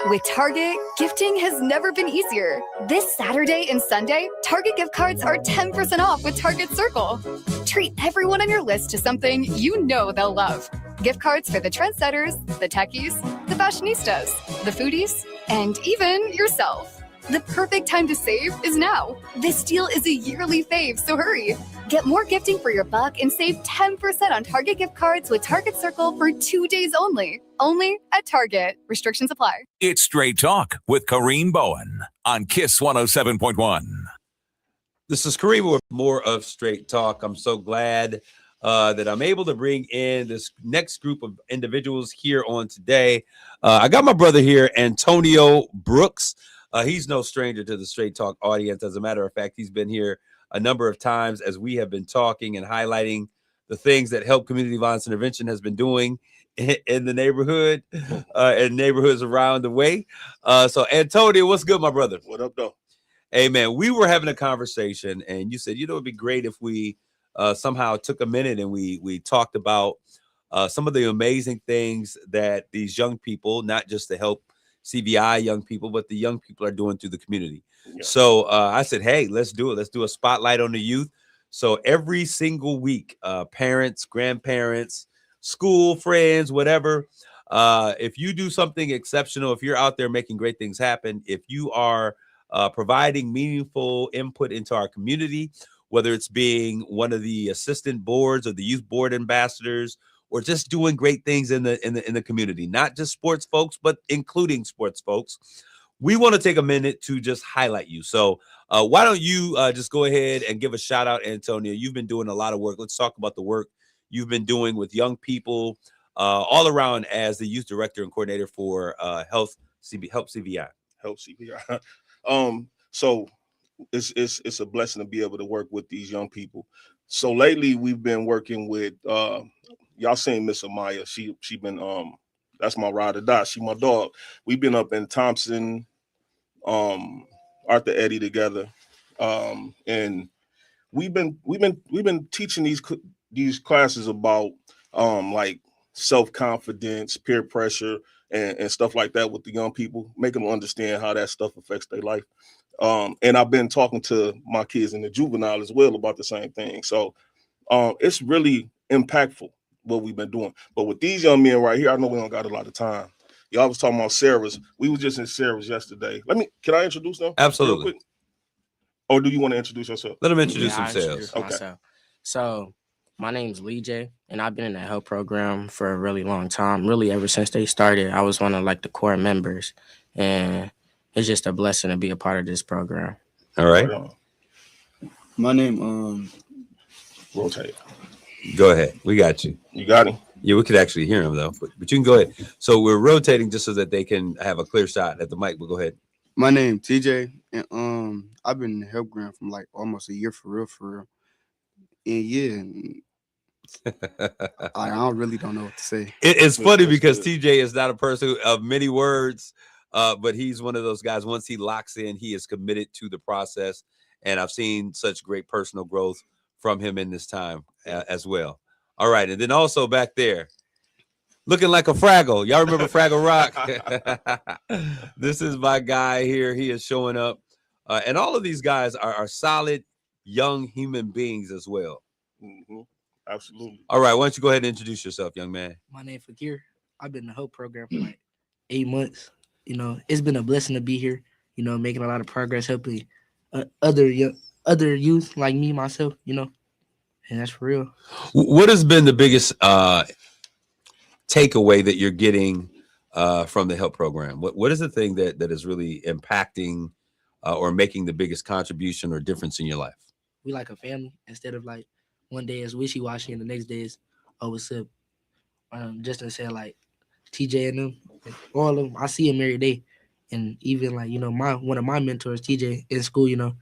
Speaker 15: With Target, gifting has never been easier. This Saturday and Sunday, Target gift cards are 10% off with Target Circle. Treat everyone on your list to something you know they'll love. Gift cards for the trendsetters, the techies, the fashionistas, the foodies, and even yourself. The perfect time to save is now. This deal is a yearly fave, so hurry. Get more gifting for your buck and save 10% on Target gift cards with Target Circle for 2 days only. Only at Target. Restrictions apply.
Speaker 16: It's Straight Talk with Kareem Bowen on KISS 107.1.
Speaker 3: This is Kareem with more of Straight Talk. I'm so glad that I'm able to bring in this next group of individuals here on today. I got my brother here, Antonio Brooks. He's no stranger to the Straight Talk audience. As a matter of fact, he's been here a number of times as we have been talking and highlighting the things that Help Community Violence Intervention has been doing in the neighborhood and neighborhoods around the way. So, Antonio, what's good, my brother?
Speaker 23: What up, though?
Speaker 3: Hey, man, we were having a conversation, and you said, it'd be great if we somehow took a minute and we talked about some of the amazing things that these young people, not just to help CVI young people, but the young people are doing through the community. Yeah. So I said, hey, let's do it. Let's do a spotlight on the youth. So every single week, parents, grandparents, school friends, whatever, if you do something exceptional, if you're out there making great things happen, if you are providing meaningful input into our community, whether it's being one of the assistant boards or the youth board ambassadors, or just doing great things in the community, not just sports folks, but including sports folks, we want to take a minute to just highlight you. So why don't you just go ahead and give a shout out, Antonio? You've been doing a lot of work. Let's talk about the work you've been doing with young people all around as the youth director and coordinator for Help CVI.
Speaker 4: Help CVI. So it's a blessing to be able to work with these young people. So lately we've been working with y'all seen Miss Amaya. She been that's my ride or die. She my dog. We've been up in Thompson, Arthur Eddy together, and we've been teaching these classes about like self-confidence, peer pressure, and stuff like that with the young people, making them understand how that stuff affects their life. And I've been talking to my kids in the juvenile as well about the same thing. So it's really impactful what we've been doing. But with these young men right here, I know we don't got a lot of time. Y'all was talking about Sarah's. We were just in Sarah's yesterday. Can I introduce them?
Speaker 3: Absolutely.
Speaker 4: Or do you want to introduce yourself?
Speaker 3: Let them introduce
Speaker 7: I'll
Speaker 3: themselves.
Speaker 7: introduce myself. So my name's Lee J, and I've been in the help program for a really long time. Really, ever since they started, I was one of like the core members, and it's just a blessing to be a part of this program.
Speaker 3: All right.
Speaker 23: My name
Speaker 4: Rotate.
Speaker 3: Go ahead. We got you.
Speaker 4: You got him?
Speaker 3: Yeah, we could actually hear him though, but you can go ahead. So we're rotating just so that they can have a clear shot at the mic, but go ahead.
Speaker 23: My name TJ, and I've been in the help program from like almost a year for real. And yeah, I really don't know what to say.
Speaker 3: It's funny because TJ is not a person of many words, but he's one of those guys. Once he locks in, he is committed to the process, and I've seen such great personal growth from him in this time as well. All right, and then also back there, looking like a Fraggle. Y'all remember Fraggle Rock? This is my guy here. He is showing up, and all of these guys are solid young human beings as well.
Speaker 4: Mm-hmm. Absolutely.
Speaker 3: All right, why don't you go ahead and introduce yourself, young man?
Speaker 24: My name's Fakir. I've been in the Hope program for like 8 months. You know, it's been a blessing to be here. You know, making a lot of progress, helping other youth like me, myself. You know, and that's for real.
Speaker 3: What has been the biggest takeaway that you're getting from the help program? What is the thing that is really impacting or making the biggest contribution or difference in your life?
Speaker 24: We like a family instead of like one day is wishy-washy and the next day is what's up. Just to say like TJ and them, all of them, I see them every day. And even like, you know, one of my mentors, TJ, in school, you know,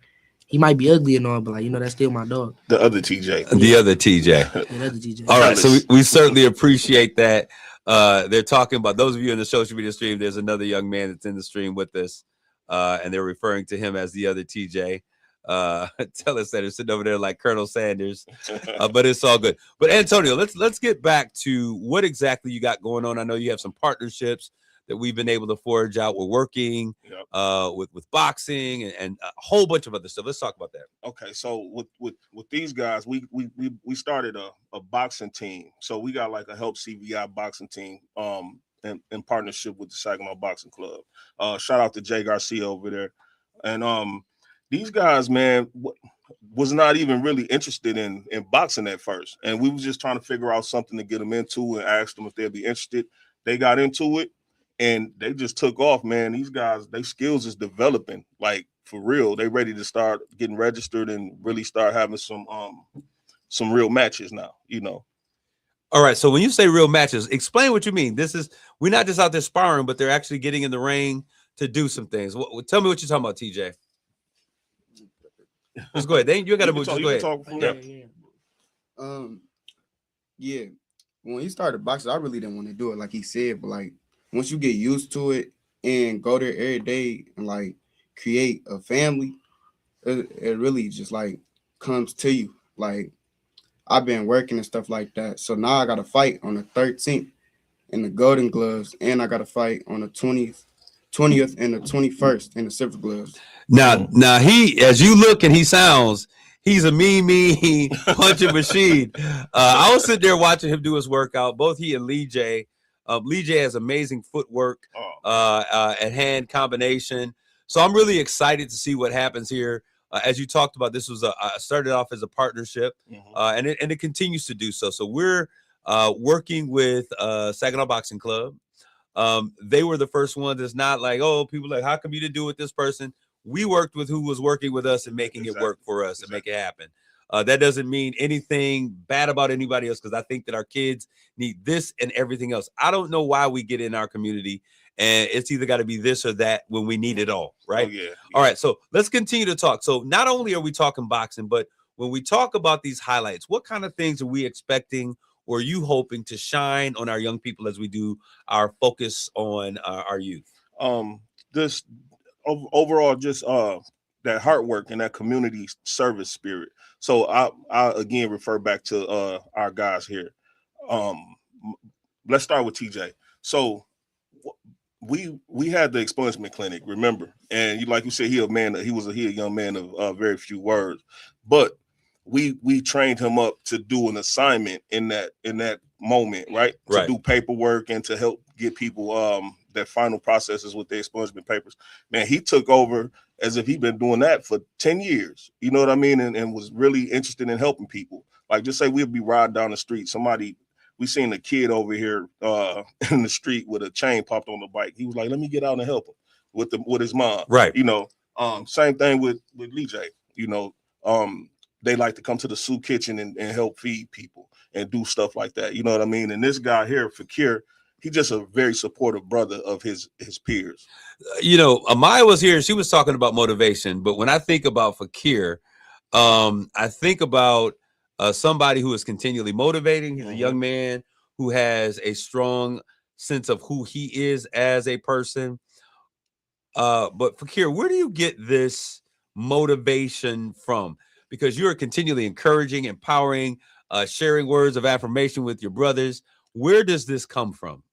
Speaker 24: he might be ugly and all, but like, you know, that's still my dog.
Speaker 4: The other TJ.
Speaker 3: The other TJ. All right, so we certainly appreciate that. They're talking about, those of you in the social media stream, there's another young man that's in the stream with us, and they're referring to him as the other TJ. Tell us that they're sitting over there like Colonel Sanders, but it's all good. But Antonio, let's get back to what exactly you got going on. I know you have some partnerships that we've been able to forge out. We're working with boxing and a whole bunch of other stuff. Let's talk about that.
Speaker 4: Okay, so with these guys, we started a boxing team. So we got like a Help CVI boxing team in partnership with the Saginaw Boxing Club. Shout out to Jay Garcia over there. And these guys, man, was not even really interested in boxing at first. And we was just trying to figure out something to get them into and ask them if they'd be interested. They got into it and they just took off, man. These guys, their skills is developing, like for real. They ready to start getting registered and really start having some real matches now, you know.
Speaker 3: All right, so when you say real matches, explain what you mean. We're not just out there sparring, but they're actually getting in the ring to do some things. Tell me what you're talking about, TJ. Let's go ahead. You got to move. Just go ahead.
Speaker 23: Yeah. When he started boxing, I really didn't want to do it like he said, but like once you get used to it and go there every day and like create a family, it really just like comes to you. Like I've been working and stuff like that. So now I got to fight on the 13th in the Golden Gloves, and I got to fight on the 20th and the 21st in the Silver Gloves.
Speaker 3: Now he, as you look and he sounds, he's a mean punching machine. I was sitting there watching him do his workout. Both he and Lee J. Lee J has amazing footwork and hand combination. So I'm really excited to see what happens here. As you talked about, this was started off as a partnership, and it continues to do so. So we're working with Saginaw Boxing Club. They were the first ones. It's not like, oh, people like, how come you didn't do it with this person? We worked with who was working with us and making it work for us and make it happen. That doesn't mean anything bad about anybody else, because I think that our kids need this and everything else. I don't know why we get in our community and it's either got to be this or that when we need it all, right?
Speaker 4: Oh, yeah.
Speaker 3: All right, so let's continue to talk. So not only are we talking boxing, but when we talk about these highlights, what kind of things are we expecting or are you hoping to shine on our young people as we do our focus on our youth?
Speaker 4: This overall, just that hard work and that community service spirit. So I again refer back to our guys here. Let's start with TJ. So we had the expungement clinic, remember? And you, like you said, he was a young man of very few words, but we trained him up to do an assignment in that moment, right? To do paperwork and to help get people their final processes with their expungement papers. Man, he took over as if he'd been doing that for 10 years. You know what I mean? And was really interested in helping people. Like, just say we'd be riding down the street, we seen a kid over here in the street with a chain popped on the bike. He was like, let me get out and help him with his mom.
Speaker 3: Right.
Speaker 4: You know, same thing with Lee J. You know, they like to come to the soup kitchen and help feed people and do stuff like that. You know what I mean? And this guy here, Fakir, he's just a very supportive brother of his peers.
Speaker 3: You know, Amaya was here and she was talking about motivation. But when I think about Fakir, I think about somebody who is continually motivating. He's a young man who has a strong sense of who he is as a person. But Fakir, where do you get this motivation from? Because you're continually encouraging, empowering, sharing words of affirmation with your brothers. Where does this come from?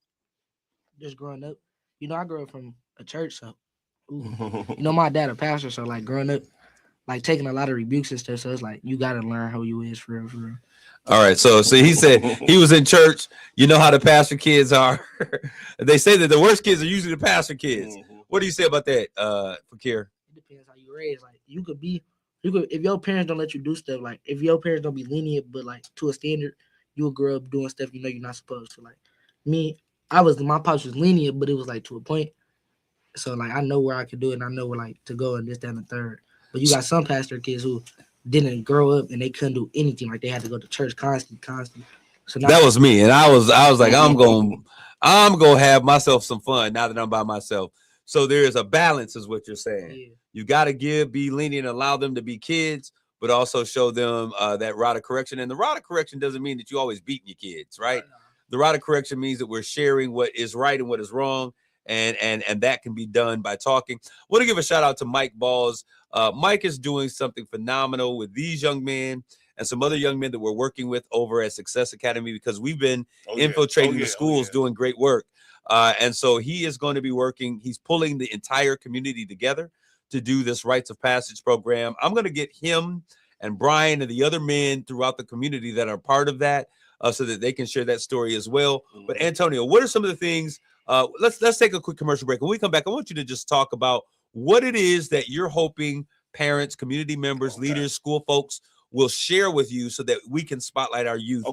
Speaker 24: Just growing up, you know, I grew up from a church, so you know, my dad a pastor, so like growing up, like taking a lot of rebukes and stuff. So it's like you gotta learn who you is for real, for real.
Speaker 3: All right, so he said he was in church. You know how the pastor kids are. They say that the worst kids are usually the pastor kids. What do you say about that, Fakir?
Speaker 24: It depends how you raised. Like you could if your parents don't let you do stuff, like if your parents don't be lenient, but like to a standard, you'll grow up doing stuff you know you're not supposed to. Like me, my pops was lenient, but it was like to a point. So like I know where I could do it and I know where like to go and this, that, and the third. But you got some pastor kids who didn't grow up and they couldn't do anything. Like they had to go to church constantly. So
Speaker 3: that was me, and I was like, I'm gonna have myself some fun now that I'm by myself. So there is a balance, is what you're saying. Yeah. You got to be lenient, allow them to be kids, but also show them that rod of correction. And the rod of correction doesn't mean that you always beating your kids, right? The rod of correction means that we're sharing what is right and what is wrong. And that can be done by talking. I want to give a shout out to Mike Balls. Mike is doing something phenomenal with these young men and some other young men that we're working with over at Success Academy, because we've been infiltrating the schools, doing great work. And so he is going to be working. He's pulling the entire community together to do this rites of passage program. I'm going to get him and Brian and the other men throughout the community that are part of that so that they can share that story as well. But Antonio, what are some of the things? Let's take a quick commercial break. When we come back, I want you to just talk about what it is that you're hoping parents, community members, leaders, school folks will share with you so that we can spotlight our youth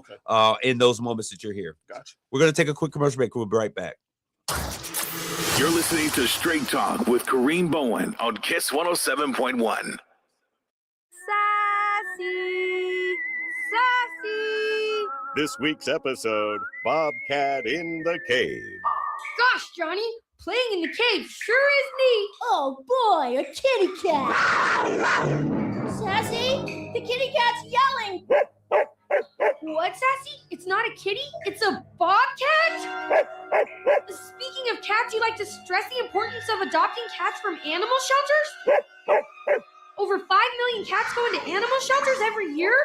Speaker 3: in those moments that you're here.
Speaker 4: Gotcha.
Speaker 3: We're going to take a quick commercial break. We'll be right back.
Speaker 1: You're listening to Straight Talk with Kareem Bowen on KISS 107.1.
Speaker 6: Sassy, sassy.
Speaker 10: This week's episode, Bobcat in the Cave.
Speaker 6: Gosh, Johnny, playing in the cave sure is neat. Oh boy, a kitty cat. Sassy, the kitty cat's yelling. What, Sassy? It's not a kitty, it's a bobcat? Speaking of cats, you like to stress the importance of adopting cats from animal shelters? Over 5 million cats go into animal shelters every year?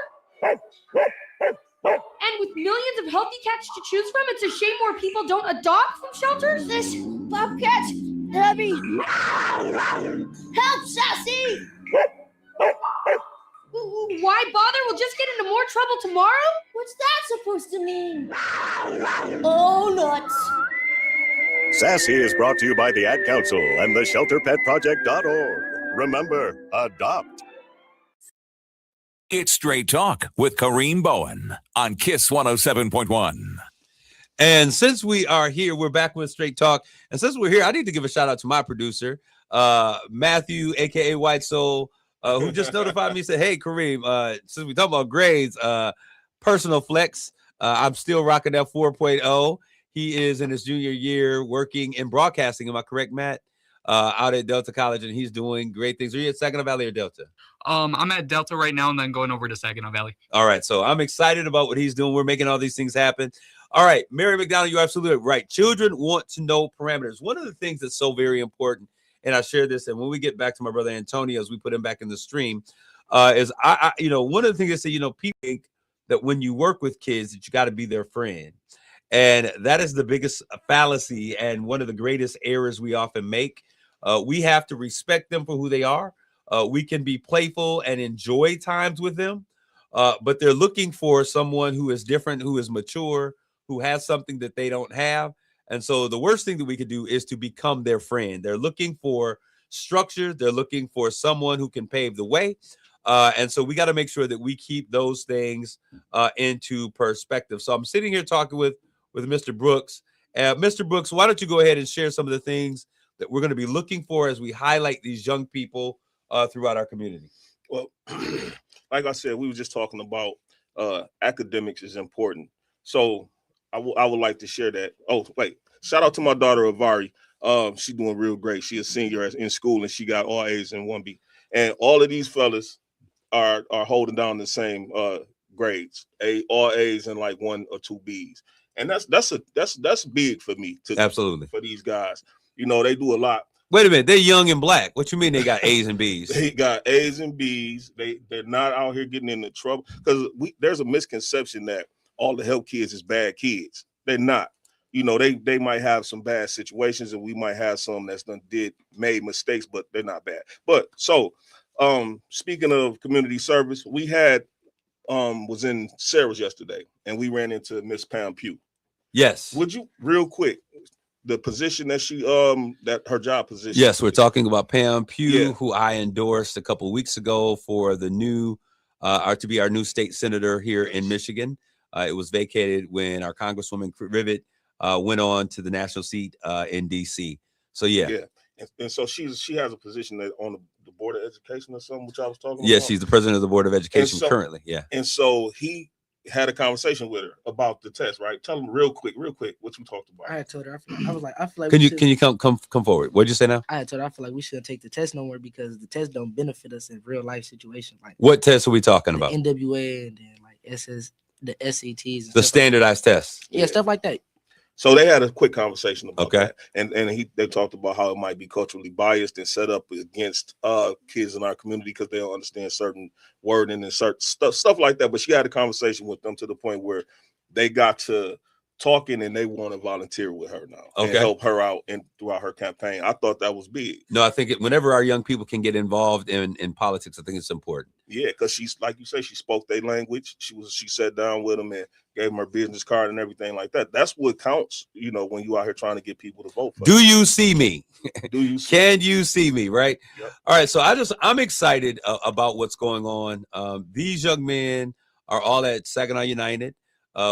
Speaker 6: And with millions of healthy cats to choose from, it's a shame more people don't adopt from shelters? This bobcat's heavy. Help, Sassy! Why bother? We'll just get into more trouble tomorrow? What's that supposed to mean? Oh, nuts.
Speaker 10: Sassy is brought to you by the Ad Council and the ShelterPetProject.org. Remember, adopt.
Speaker 16: It's Straight Talk with Kareem Bowen on Kiss 107.1.
Speaker 3: And since we are here, we're back with Straight Talk. And since we're here, I need to give a shout out to my producer, Matthew, aka White Soul, who just notified me, said, "Hey, Kareem, since we talk about grades, personal flex, I'm still rocking that 4.0. He is in his junior year working in broadcasting. Am I correct, Matt? Out at Delta College, and he's doing great things. Are you at Saginaw Valley or Delta?
Speaker 2: I'm at Delta right now and then going over to Saginaw Valley.
Speaker 3: All right, so I'm excited about what he's doing. We're making all these things happen. All right, Mary McDonald, you're absolutely right. Children want to know parameters. One of the things that's so very important, and I share this, and when we get back to my brother Antonio, as we put him back in the stream, is I one of the things they say, people think that when you work with kids that you got to be their friend. And that is the biggest fallacy and one of the greatest errors we often make. We have to respect them for who they are. We can be playful and enjoy times with them, but they're looking for someone who is different, who is mature, who has something that they don't have. And so the worst thing that we could do is to become their friend. They're looking for structure. They're looking for someone who can pave the way. And so we got to make sure that we keep those things into perspective. So I'm sitting here talking with Mr. Brooks. Mr. Brooks, why don't you go ahead and share some of the things that we're going to be looking for as we highlight these young people throughout our community?
Speaker 4: Well, like I said, we were just talking about academics is important. So I would like to share that. Oh, wait, shout out to my daughter, Avari. She's doing real great. She's a senior in school, and she got all A's and 1B. And all of these fellas are holding down the same grades, all A's and like 1 or 2 B's. And that's big for me.
Speaker 3: Absolutely.
Speaker 4: For these guys. They do a lot.
Speaker 3: Wait a minute, they're young and black. What you mean they got A's and B's?
Speaker 4: They got A's and B's. They're not out here getting into trouble, because there's a misconception that all the help kids is bad kids. They're not. They might have some bad situations, and we might have some that's made mistakes, but they're not bad. But so speaking of community service, we had was in Sarah's yesterday, and we ran into Miss Pam Pugh.
Speaker 3: Yes.
Speaker 4: Would you real quick, the position that she that her job position?
Speaker 3: Yes, we're talking about Pam Pugh, who I endorsed a couple of weeks ago for the new to be our new state senator here in Michigan. It was vacated when our Congresswoman Rivet went on to the national seat in DC. So yeah.
Speaker 4: And so she has a position that on the Board of Education or something, which I was talking about.
Speaker 3: Yes, she's the president of the Board of Education currently. Yeah.
Speaker 4: And so he had a conversation with her about the test, right? Tell him real quick what you talked about.
Speaker 24: I had told her, I was like, I feel like
Speaker 3: can you come forward? What'd you say now?
Speaker 24: I had told her I feel like we shouldn't take the test no more because the test don't benefit us in real life situations. Like,
Speaker 3: what test are we talking about?
Speaker 24: NWA and then like the SATs,
Speaker 3: the standardized tests.
Speaker 24: Yeah, stuff like that.
Speaker 4: So they had a quick conversation about that, and they talked about how it might be culturally biased and set up against kids in our community because they don't understand certain wording and certain stuff like that. But she had a conversation with them to the point where they got to talking and they want to volunteer with her now and help her out throughout her campaign. I thought that was big.
Speaker 3: No, I think whenever our young people can get involved in politics, I think it's important.
Speaker 4: Yeah, because she's, like you say, she spoke their language. She sat down with them and gave them her business card and everything like that. That's what counts, when you out here trying to get people to vote for.
Speaker 3: Do you see me?
Speaker 4: Can
Speaker 3: you see me? Right. Yep. All right. So I'm excited about what's going on. These young men are all at Saginaw United.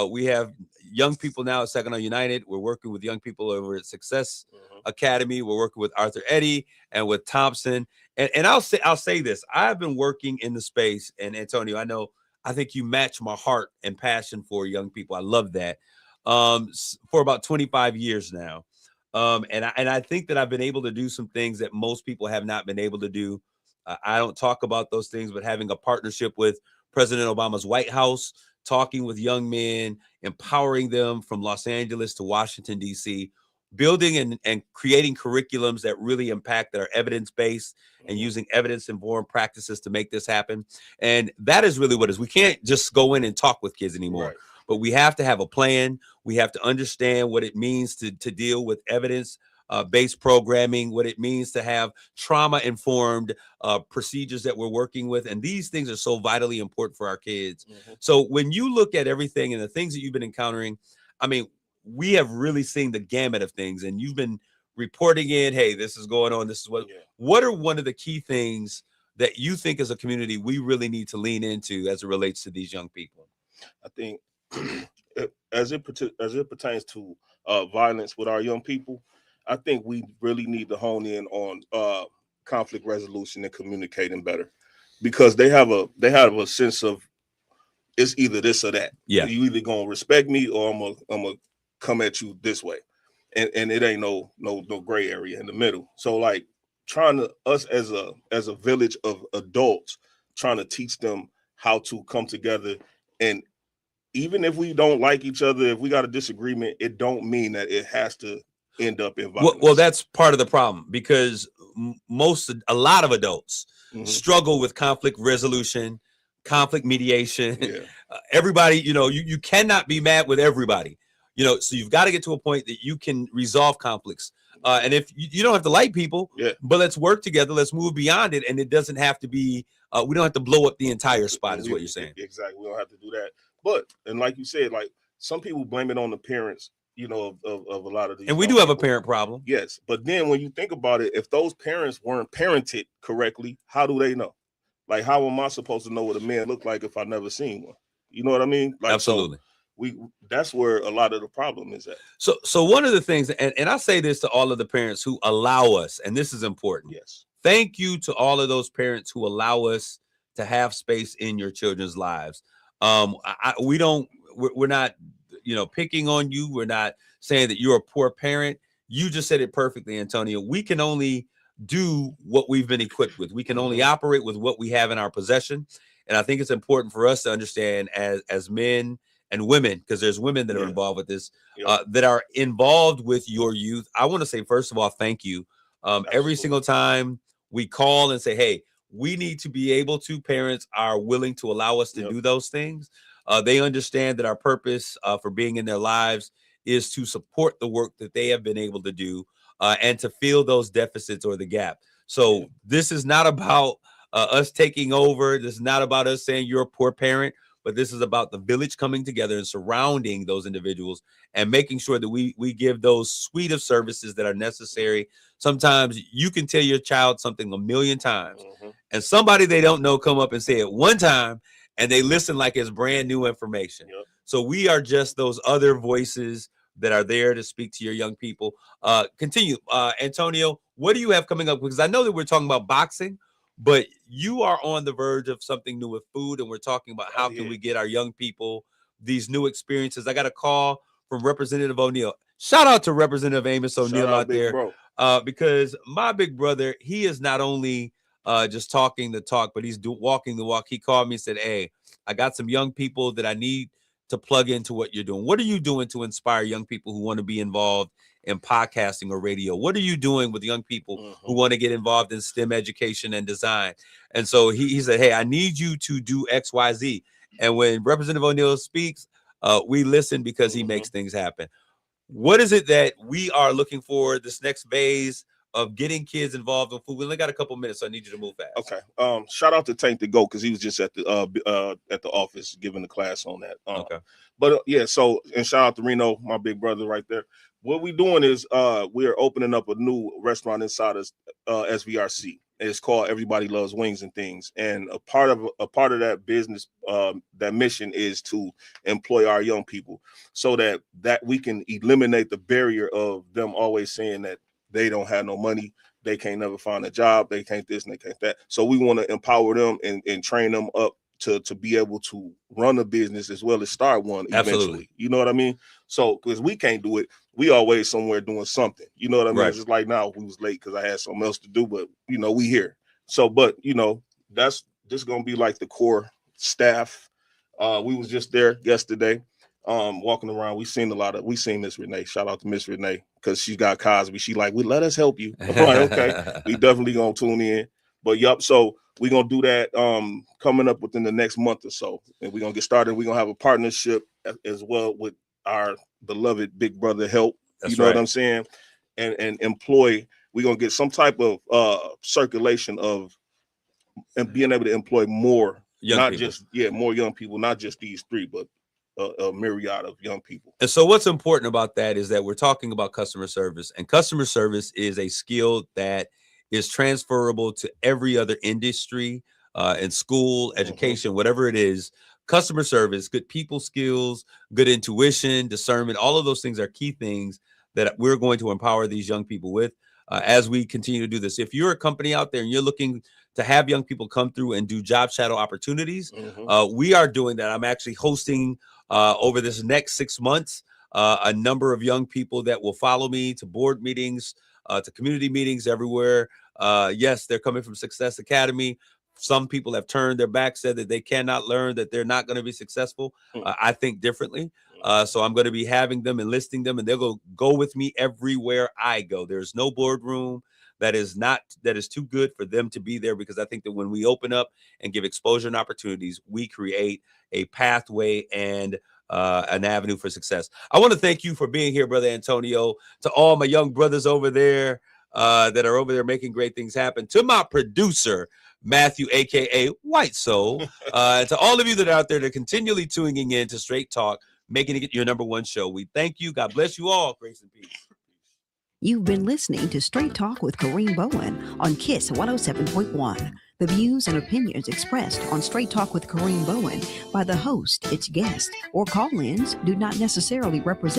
Speaker 3: We have young people now at Saginaw United. We're working with young people over at Success Academy. We're working with Arthur Eddy and with Thompson. And I'll say this. I've been working in the space, and Antonio, I think you match my heart and passion for young people. I love that. For about 25 years now. And I think that I've been able to do some things that most people have not been able to do. I don't talk about those things, but having a partnership with President Obama's White House, talking with young men, empowering them from Los Angeles to Washington, D.C., building and creating curriculums that really impact, that are evidence-based and using evidence-informed practices to make this happen. And that is really what it is. We can't just go in and talk with kids anymore, but we have to have a plan. We have to understand what it means to deal with evidence-based programming, what it means to have trauma-informed procedures that we're working with. And these things are so vitally important for our kids. So when you look at everything and the things that you've been encountering, we have really seen the gamut of things, and you've been reporting in, hey, this is going on. This is what are one of the key things that you think as a community we really need to lean into as it relates to these young people?
Speaker 4: I think as it pertains to violence with our young people, I think we really need to hone in on conflict resolution and communicating better, because they have a sense of it's either this or that.
Speaker 3: Yeah,
Speaker 4: you either gonna respect me or I'm gonna come at you this way, and it ain't no gray area in the middle. So like us as a village of adults trying to teach them how to come together, and even if we don't like each other, if we got a disagreement, it don't mean that it has to end up in violence.
Speaker 3: Well, that's part of the problem, because a lot of adults struggle with conflict resolution, conflict mediation.
Speaker 4: Yeah.
Speaker 3: Everybody, you cannot be mad with everybody, so you've got to get to a point that you can resolve conflicts. And if you don't have to like people, but let's work together, let's move beyond it. And it doesn't have to be, we don't have to blow up the entire spot, is what you're saying.
Speaker 4: Exactly. We don't have to do that. But, and like you said, like some people blame it on the parents, of a lot of these.
Speaker 3: And we do have a parent problem.
Speaker 4: Yes. But then when you think about it, if those parents weren't parented correctly, how do they know? Like, how am I supposed to know what a man look like if I never seen one? You know what I mean? Like,
Speaker 3: absolutely.
Speaker 4: So that's where a lot of the problem is at.
Speaker 3: So one of the things, and I say this to all of the parents who allow us, and this is important.
Speaker 4: Yes.
Speaker 3: Thank you to all of those parents who allow us to have space in your children's lives. We're not, picking on you. We're not saying that you're a poor parent. You just said it perfectly, Antonio. We can only do what we've been equipped with. We can only operate with what we have in our possession. And I think it's important for us to understand as men and women, because there's women that are involved with this, that are involved with your youth. I want to say, first of all, thank you. Every single time we call and say, hey, we need to be able to, parents are willing to allow us to do those things. They understand that our purpose for being in their lives is to support the work that they have been able to do and to fill those deficits or the gap. So this is not about us taking over. This is not about us saying you're a poor parent, but this is about the village coming together and surrounding those individuals and making sure that we give those suite of services that are necessary. Sometimes you can tell your child something a million times and somebody they don't know come up and say it one time and they listen like it's brand new information. So we are just those other voices that are there to speak to your young people. Continue. Antonio, what do you have coming up? Because I know that we're talking about boxing, but you are on the verge of something new with food, and we're talking about how can we get our young people these new experiences. I got a call from Representative O'Neill. Shout out to Representative Amos O'Neill out there, because my big brother, he is not only just talking the talk, but he's walking the walk. He called me and said, hey, I got some young people that I need to plug into what you're doing. What are you doing to inspire young people who want to be involved in podcasting or radio? What are you doing with young people who want to get involved in STEM education and design? And so he said, hey, I need you to do X, Y, Z. And when Representative O'Neill speaks, we listen because he makes things happen. What is it that we are looking for this next phase of getting kids involved in food? We only got a couple minutes, so I need you to move fast.
Speaker 4: Okay. Shout out to Tank to Go, because he was just at the office giving the class on that.
Speaker 3: Okay.
Speaker 4: But so, and shout out to Reno, my big brother right there. What we're doing is we are opening up a new restaurant inside of SVRC. It's called Everybody Loves Wings and Things. And a part of that business, that mission is to employ our young people so that we can eliminate the barrier of them always saying that they don't have no money, they can't never find a job, they can't this and they can't that. So we want to empower them and train them up to be able to run a business as well as start one eventually.
Speaker 3: Absolutely.
Speaker 4: You know what I mean? So because we can't do it, we always somewhere doing something. You know what I mean?
Speaker 3: Right.
Speaker 4: Just like now, we was late because I had something else to do, but we here. So, but that's just gonna be like the core staff. We was just there yesterday, walking around. We seen Miss Renee. Shout out to Miss Renee, because she got Cosby. She like, we let us help you. I'm like, okay, we definitely gonna tune in. But so we're gonna do that coming up within the next month or so, and we're gonna get started. We're gonna have a partnership as well with our beloved Big Brother Help.
Speaker 3: That's
Speaker 4: know
Speaker 3: right.
Speaker 4: what I'm saying? And employ. We're gonna get some type of circulation of and being able to employ more more young people, not just these three, but a myriad of young people.
Speaker 3: And so what's important about that is that we're talking about customer service, and customer service is a skill that is transferable to every other industry, in school, education, whatever it is. Customer service, good people skills, good intuition, discernment, all of those things are key things that we're going to empower these young people with as we continue to do this. If you're a company out there and you're looking to have young people come through and do job shadow opportunities, we are doing that. I'm actually hosting over this next 6 months a number of young people that will follow me to board meetings, to community meetings everywhere. Yes, they're coming from Success Academy. Some people have turned their back, said that they cannot learn, that they're not going to be successful. I think differently. So I'm going to be having them, enlisting them, and they'll go with me everywhere I go. There's no boardroom that is too good for them to be there, because I think that when we open up and give exposure and opportunities, we create a pathway and an avenue for success. I want to thank you for being here, Brother Antonio, to all my young brothers over there that are over there making great things happen, to my producer, Matthew, aka White Soul, and to all of you that are out there that are continually tuning in to Straight Talk, making it your number one show. We thank you. God bless you all. Grace and peace.
Speaker 5: You've been listening to Straight Talk with Kareem Bowen on KISS 107.1. The views and opinions expressed on Straight Talk with Kareem Bowen by the host, its guest, or call-ins do not necessarily represent